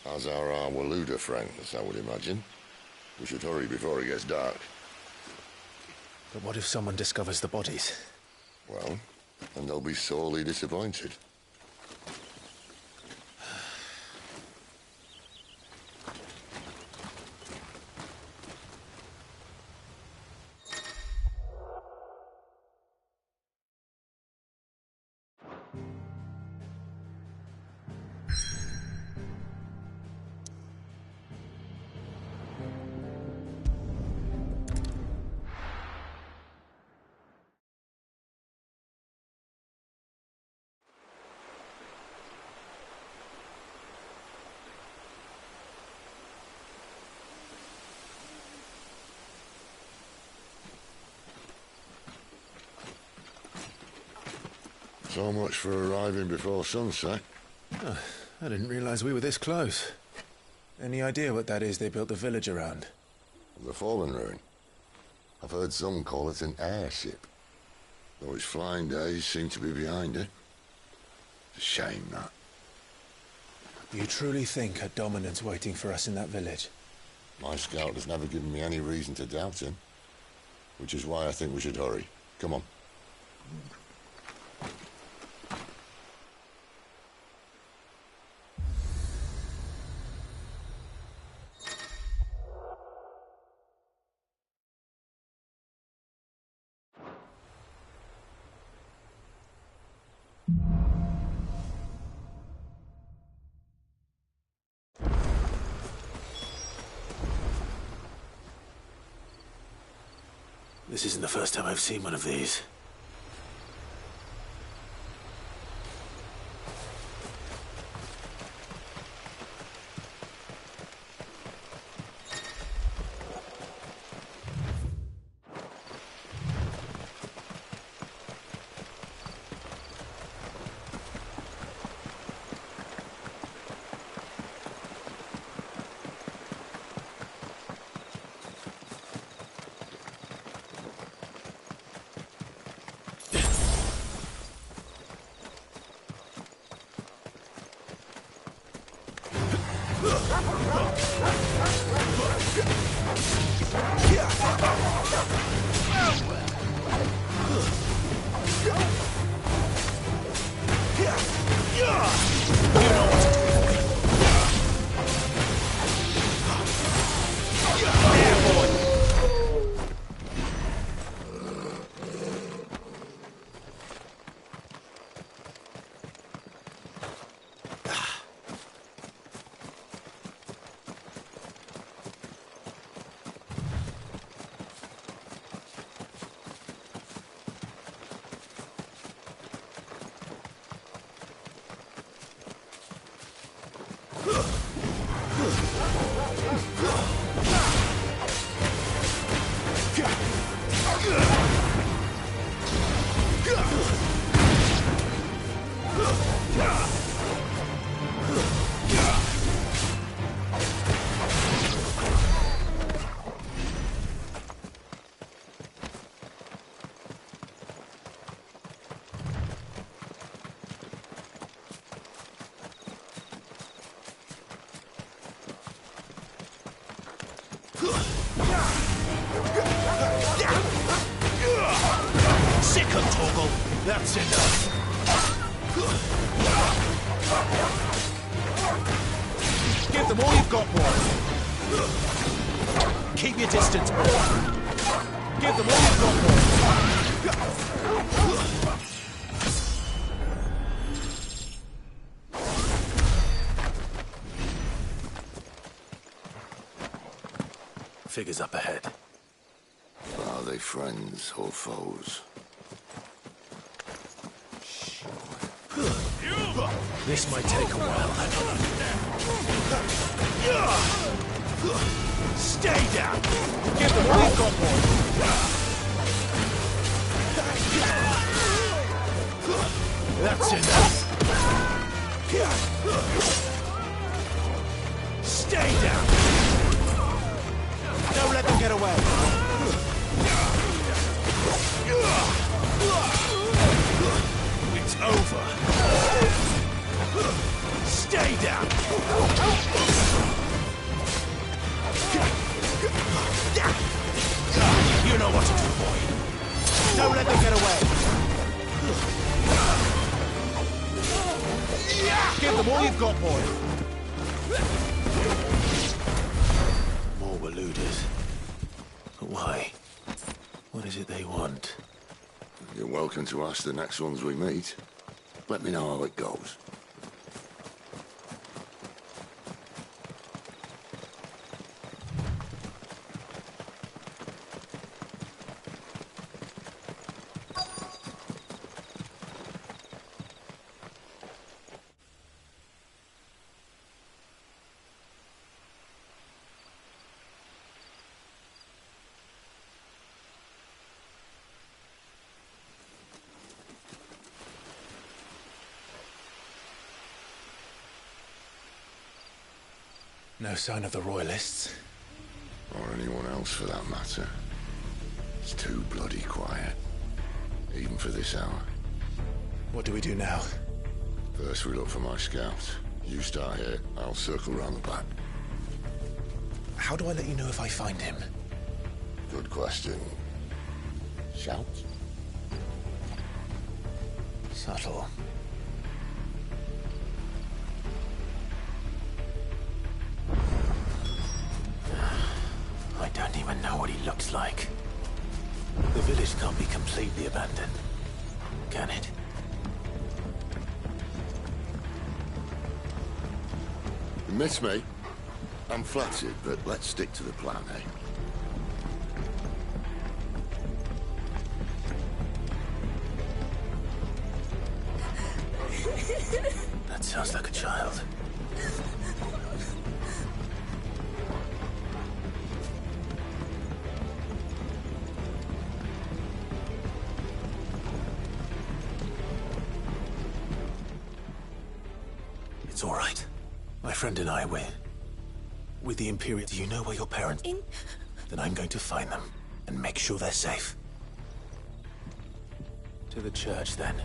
As are our Waluda friends, I would imagine. We should hurry before it gets dark. But what if someone discovers the bodies? Well, and they'll be sorely disappointed. So much for arriving before sunset. Oh, I didn't realize we were this close. Any idea what that is they built the village around? The Fallen Ruin. I've heard some call it an airship. Though its flying days seem to be behind it. It's a shame, that. You truly think a dominant's waiting for us in that village? My scout has never given me any reason to doubt him. Which is why I think we should hurry. Come on. This isn't the first time I've seen one of these. That's enough. Give them all you've got, boy. Keep your distance, boy. Give them all you've got, boy. Figures up ahead. Are they friends or foes? This might take a while. Stay down! Give them all you've got, boy! That's enough! Stay down! Don't let them get away! It's over! Stay down! You know what to do, boy. Don't let them get away. Give them all you've got, boy. More were looters. But why? What is it they want? You're welcome to ask the next ones we meet. Let me know how it goes. No sign of the Royalists. Or anyone else for that matter. It's too bloody quiet. Even for this hour. What do we do now? First we look for my scout. You start here, I'll circle round the back. How do I let you know if I find him? Good question. Shout? Subtle. I don't even know what he looks like. The village can't be completely abandoned, can it? You miss me? I'm flattered, but let's stick to the plan, eh? That sounds like a child. It's all right. My friend and I, we're with the Imperial. Do you know where your parents... Then I'm going to find them and make sure they're safe. To the church, then.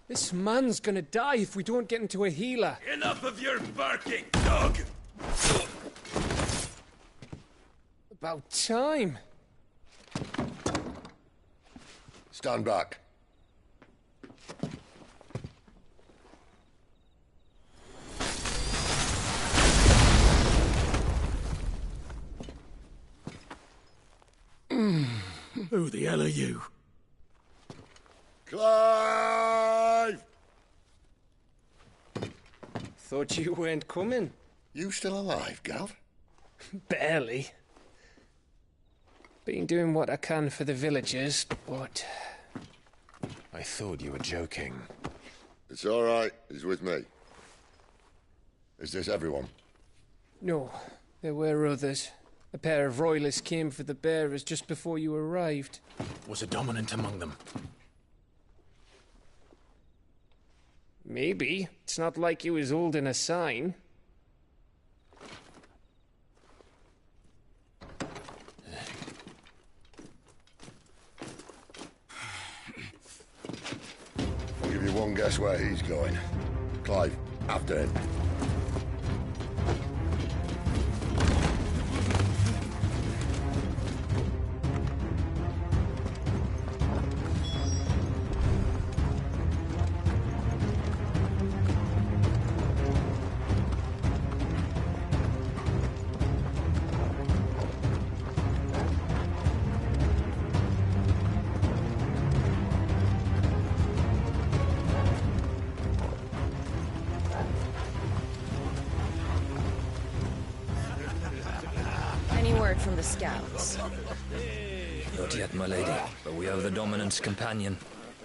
This man's gonna die if we don't get into a healer. Enough of your barking, dog! About time. Stand back. Who the hell are you? Clive! Thought you weren't coming. You still alive, Gav? Barely. Been doing what I can for the villagers, but... I thought you were joking. It's all right. He's with me. Is this everyone? No, there were others. A pair of royalists came for the bearers just before you arrived. Was a dominant among them? Maybe. It's not like he was holding a sign. I'll give you one guess where he's going. Clive, after him. From the scouts. Not yet, my lady, but we have the Dominant's companion.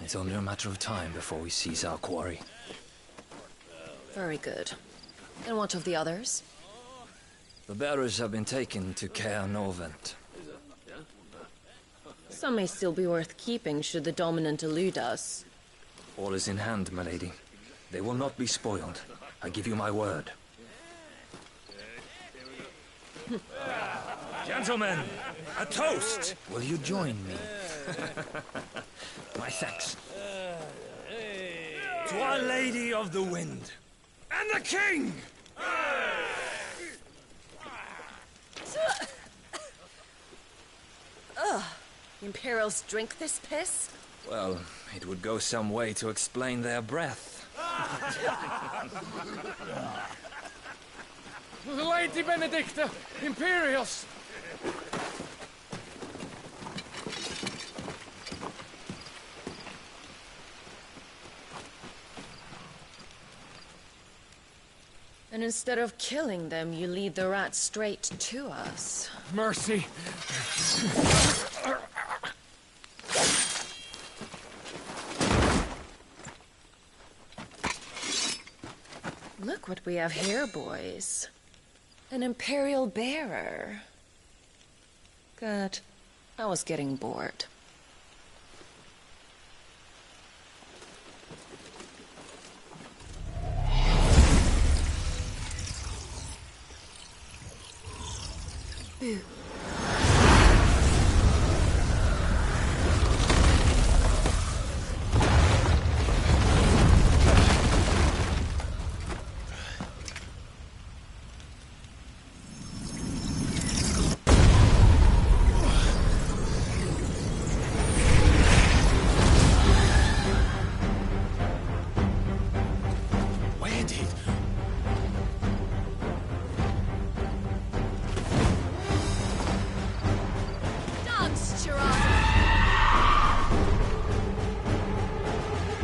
It's only a matter of time before we seize our quarry. Very good. And what of the others? The bearers have been taken to Caer Norvent. Some may still be worth keeping should the Dominant elude us. All is in hand, my lady. They will not be spoiled. I give you my word. Gentlemen, a toast! Will you join me? My thanks. To Our Lady of the Wind and the King! Ugh. Imperials drink this piss? Well, it would go some way to explain their breath. Lady Benedicta! Imperials! And instead of killing them, you lead the rats straight to us. Mercy! Look what we have here, boys. An Imperial bearer. Good. I was getting bored. Boo.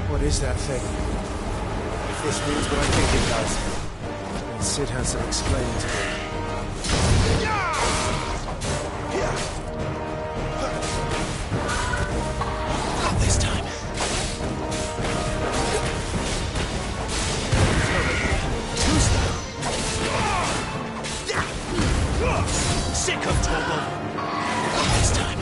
What is that thing? If this means what I think it does, then Sid has to explain to me. Not this time. Who's that? Sick of trouble. Not this time.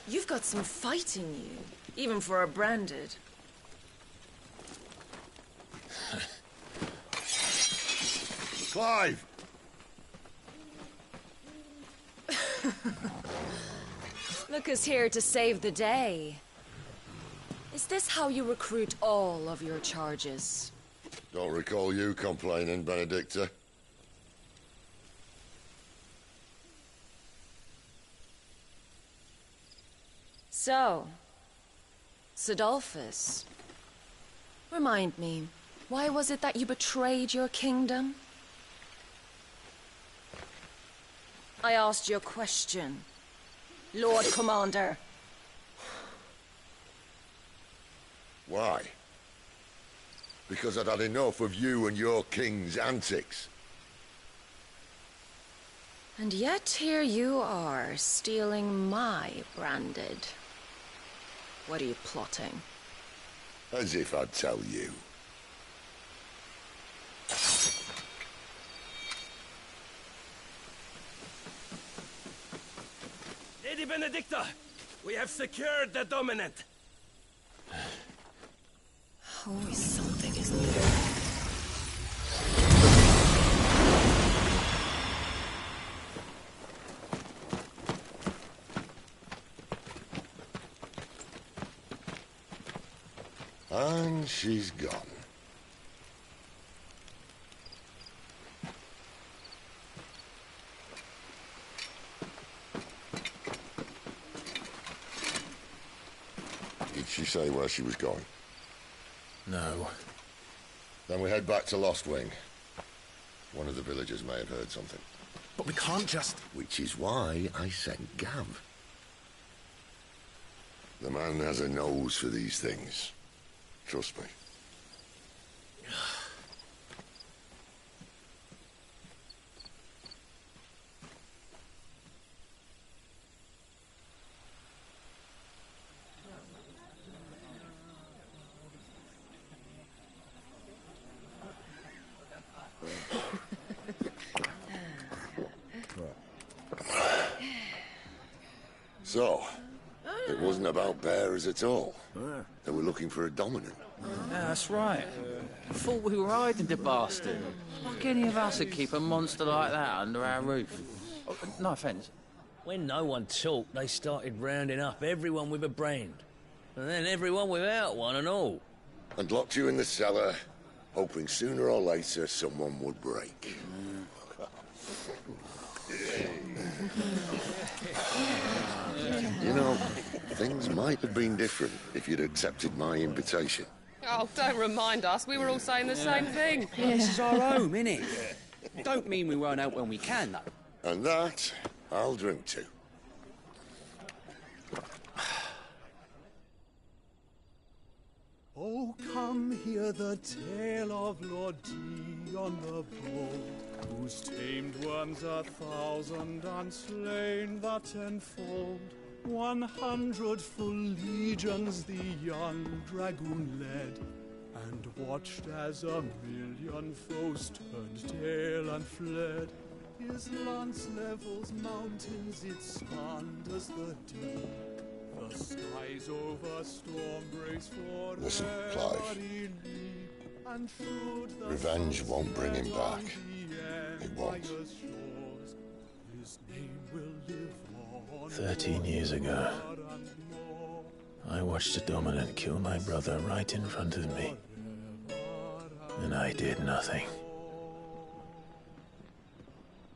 You've got some fight in you, even for a branded. Clive! Look who's here to save the day. Is this how you recruit all of your charges? Don't recall you complaining, Benedicta. So, Sidolphus, remind me, why was it that you betrayed your kingdom? I asked you a question, Lord Commander. Why? Because I'd had enough of you and your king's antics. And yet here you are, stealing my branded. What are you plotting? As if I'd tell you. Lady Benedicta, we have secured the dominant. Always something, isn't there? And she's gone. Did she say where she was going? No. Then we head back to Lost Wing. One of the villagers may have heard something. But we can't just... Which is why I sent Gav. The man has a nose for these things. Trust me. So, it wasn't about bearers at all. They were looking for a dominant. Yeah, that's right. I thought we were hiding the bastard. Like any of us would keep a monster like that under our roof. Oh, no offence. When no one talked, they started rounding up everyone with a brand. And then everyone without one and all. And locked you in the cellar, hoping sooner or later someone would break. You know, things might have been different if you'd accepted my invitation. Oh, don't remind us. We were all saying the same thing. This is our home, innit? Don't mean we won't out when we can, though. And that, I'll drink to. Oh, come hear the tale of Lord Dion the Bold, who's tamed worms 1,000 and slain the 10-fold. 100 full legions the young dragoon led, and watched as 1,000,000 foes turned tail and fled. His lance levels mountains, it spanned as the deep. The skies over storm breaks for Listen, Clive. and Revenge won't bring him back. It won't. His name will live on 13 years ago, I watched a dominant kill my brother right in front of me. And I did nothing.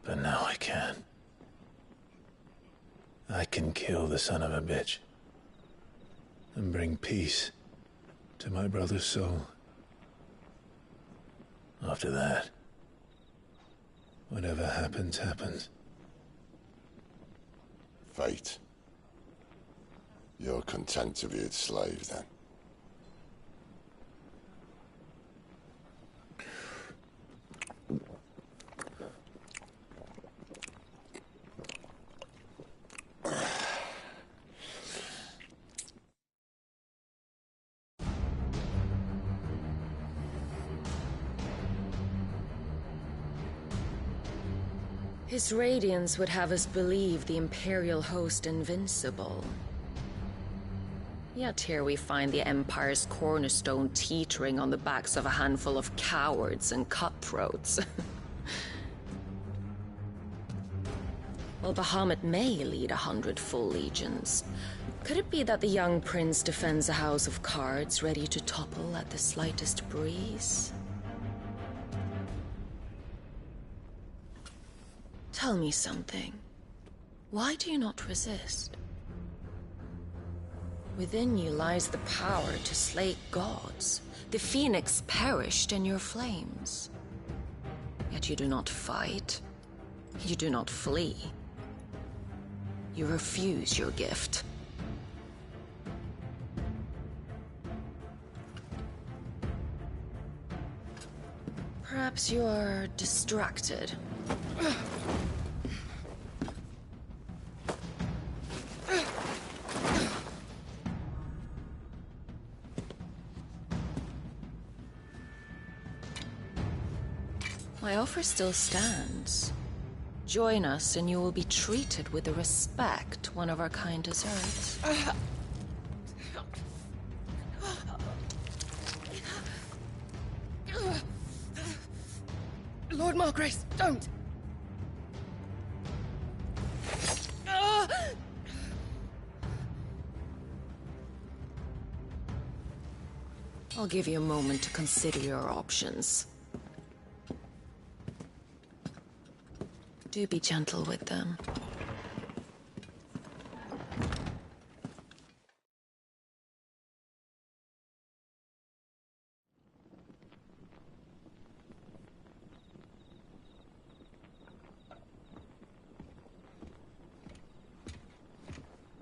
But now I can. I can kill the son of a bitch. And bring peace to my brother's soul. After that, whatever happens, happens. Fate. You're content to be its slave, then? His radiance would have us believe the Imperial host invincible. Yet here we find the Empire's cornerstone teetering on the backs of a handful of cowards and cutthroats. While Bahamut may lead 100 full legions, could it be that the young prince defends a house of cards ready to topple at the slightest breeze? Tell me something. Why do you not resist? Within you lies the power to slay gods. The phoenix perished in your flames. Yet you do not fight. You do not flee. You refuse your gift. Perhaps you are distracted. My offer still stands. Join us and you will be treated with the respect one of our kind deserves. Lord Margrace, don't! I'll give you a moment to consider your options. Do be gentle with them.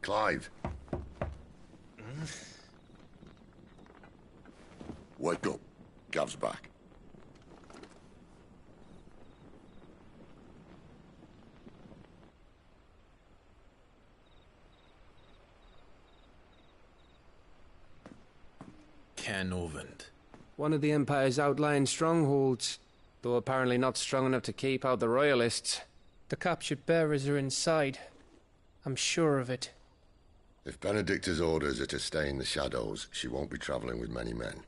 Clive. Wake up. Gav's back. Canovant. One of the Empire's outlying strongholds, though apparently not strong enough to keep out the Royalists. The captured bearers are inside. I'm sure of it. If Benedicta's orders are to stay in the shadows, she won't be travelling with many men.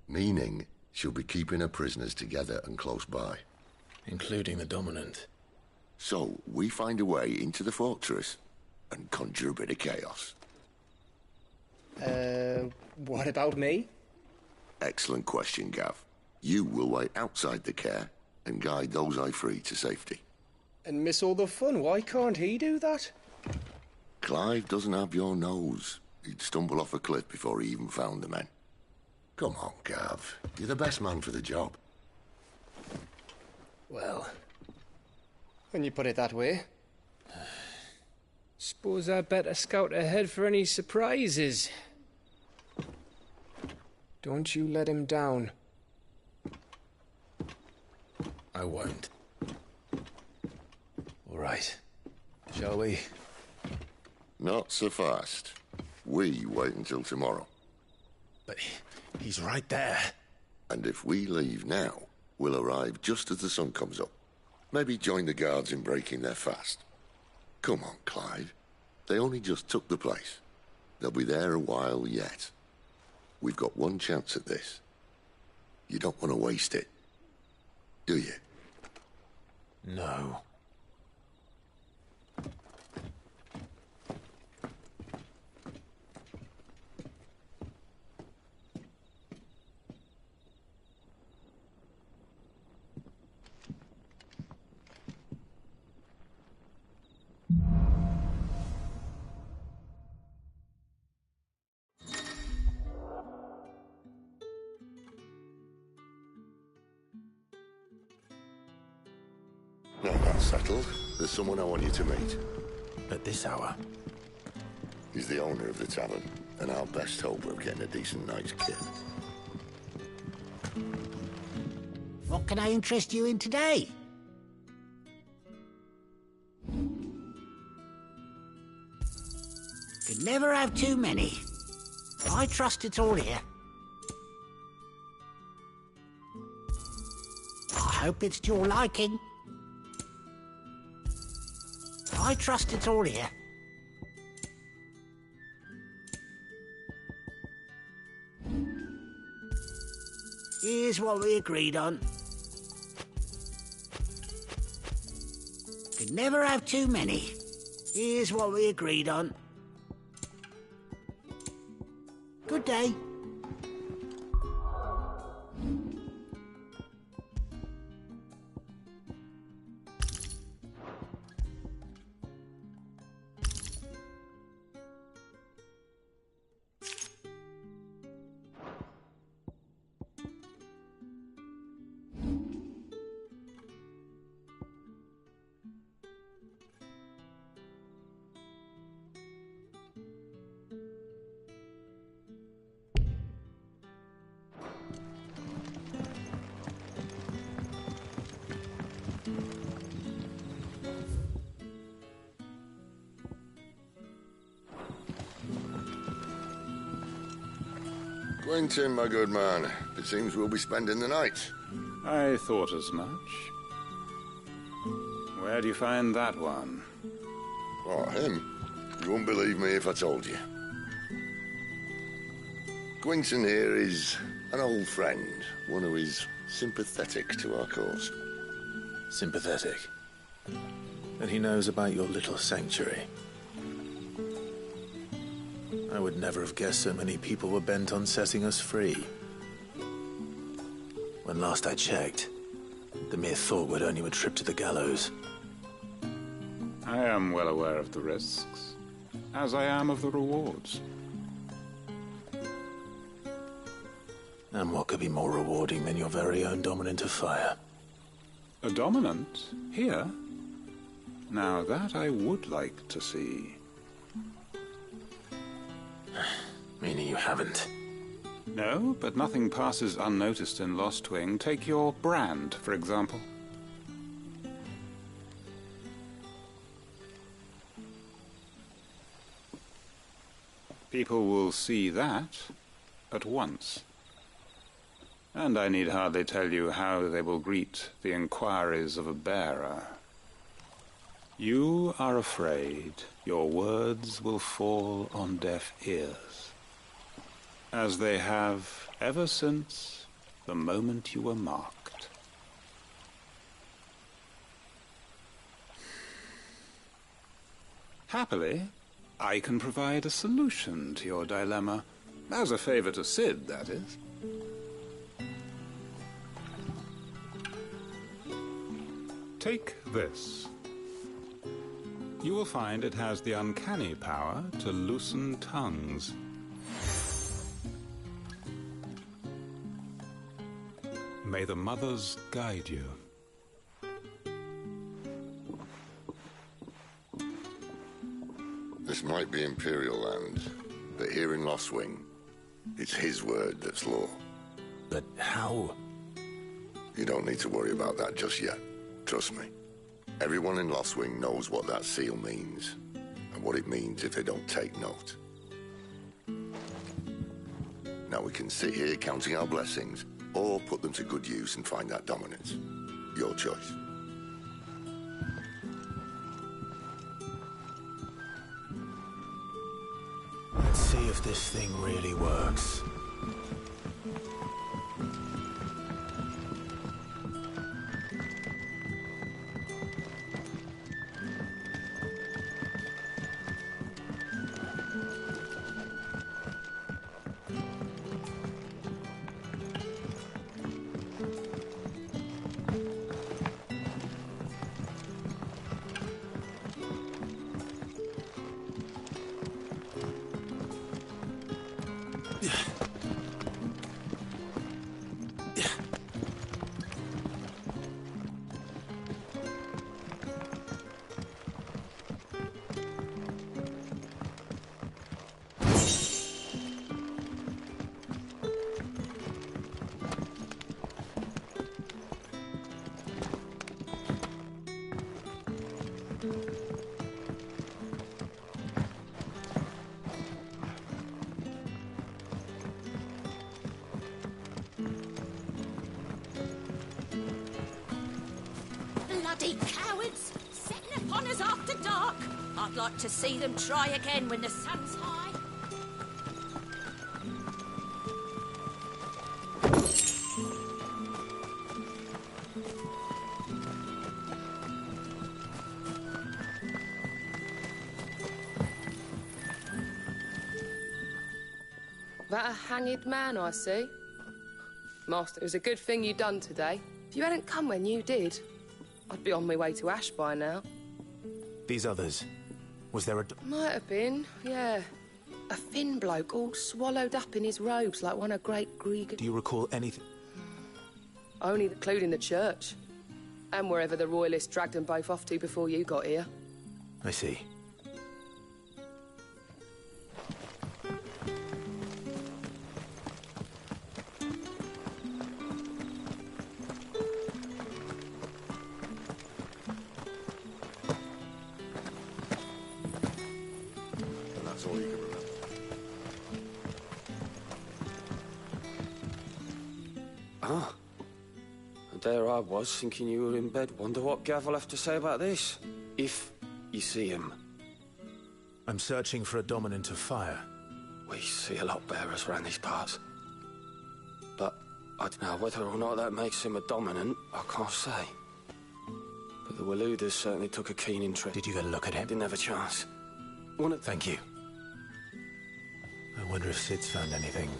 Meaning, she'll be keeping her prisoners together and close by. Including the Dominant. So, we find a way into the fortress and conjure a bit of chaos. What about me? Excellent question, Gav. You will wait outside the care and guide those I free to safety. And miss all the fun. Why can't he do that? Clive doesn't have your nose. He'd stumble off a cliff before he even found the men. Come on, Gav. You're the best man for the job. Well, when you put it that way. Suppose I'd better scout ahead for any surprises. Don't you let him down. I won't. All right. Shall we? Not so fast. We wait until tomorrow. But he's right there. And if we leave now, we'll arrive just as the sun comes up. Maybe join the guards in breaking their fast. Come on, Clive. They only just took the place. They'll be there a while yet. We've got one chance at this. You don't want to waste it, do you? No. Now that's settled. There's someone I want you to meet. At this hour? He's the owner of the tavern, and our best hope of getting a decent night's kit. What can I interest you in today? Could never have too many. I trust it's all here. I hope it's to your liking. I trust it's all here. Here's what we agreed on. Could never have too many. Here's what we agreed on. Good day. Quentin, my good man. It seems we'll be spending the night. I thought as much. Where do you find that one? Oh, him? You wouldn't believe me if I told you. Quentin here is an old friend, one who is sympathetic to our cause. Sympathetic? And he knows about your little sanctuary. I would never have guessed so many people were bent on setting us free. When last I checked, the mere thought would earn you a trip to the gallows. I am well aware of the risks, as I am of the rewards. And what could be more rewarding than your very own dominant of fire? A dominant? Here? Now that I would like to see. Meaning you haven't? No, but nothing passes unnoticed in Lostwing. Take your brand, for example. People will see that at once. And I need hardly tell you how they will greet the inquiries of a bearer. You are afraid your words will fall on deaf ears, as they have ever since the moment you were marked. Happily, I can provide a solution to your dilemma, as a favor to Sid, that is. Take this. You will find it has the uncanny power to loosen tongues. May the mothers guide you. This might be Imperial land, but here in Lostwing, it's his word that's law. But how? You don't need to worry about that just yet. Trust me. Everyone in Lostwing knows what that seal means, and what it means if they don't take note. Now we can sit here counting our blessings, or put them to good use and find that dominance. Your choice. Let's see if this thing really works. Bloody cowards! Setting upon us after dark! I'd like to see them try again when the sun's high. That a hanged man I see? Master, it was a good thing you done today. If you hadn't come when you did, I'd be on my way to Ash by now. These others, was there a... Might have been, yeah. A thin bloke all swallowed up in his robes like one of Great Grieg. Do you recall anything? Only including the church. And wherever the royalists dragged them both off to before you got here. I see. That's all you can remember. Ah. And there I was, thinking you were in bed. Wonder what Gav will have to say about this. If you see him. I'm searching for a dominant of fire. We see a lot bearers around these parts. But I don't know whether or not that makes him a dominant. I can't say. But the Waluders certainly took a keen interest. Did you get a look at him? Didn't have a chance. Thank you. I wonder if Sid's found anything.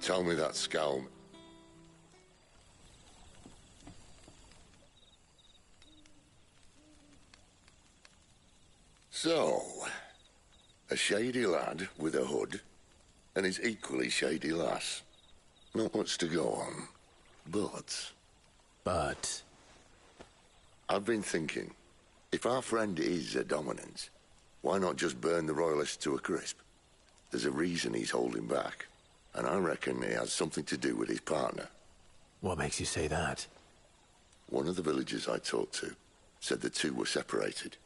tell me that scowl... So, a shady lad with a hood, and his equally shady lass. Not much to go on, but... But? I've been thinking, if our friend is a dominant, why not just burn the royalists to a crisp? There's a reason he's holding back, and I reckon it has something to do with his partner. What makes you say that? One of the villagers I talked to said the two were separated.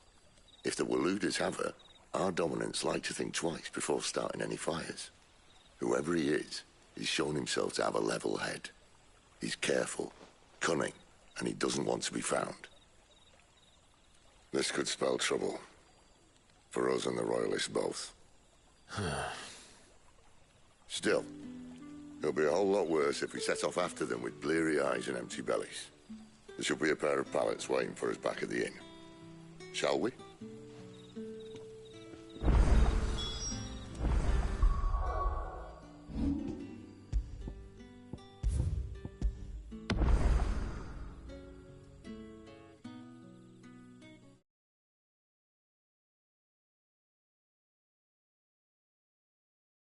If the Waluders have her, our dominants like to think twice before starting any fires. Whoever he is, he's shown himself to have a level head. He's careful, cunning, and he doesn't want to be found. This could spell trouble. For us and the Royalists both. Still, it'll be a whole lot worse if we set off after them with bleary eyes and empty bellies. There should be a pair of pallets waiting for us back at the inn. Shall we?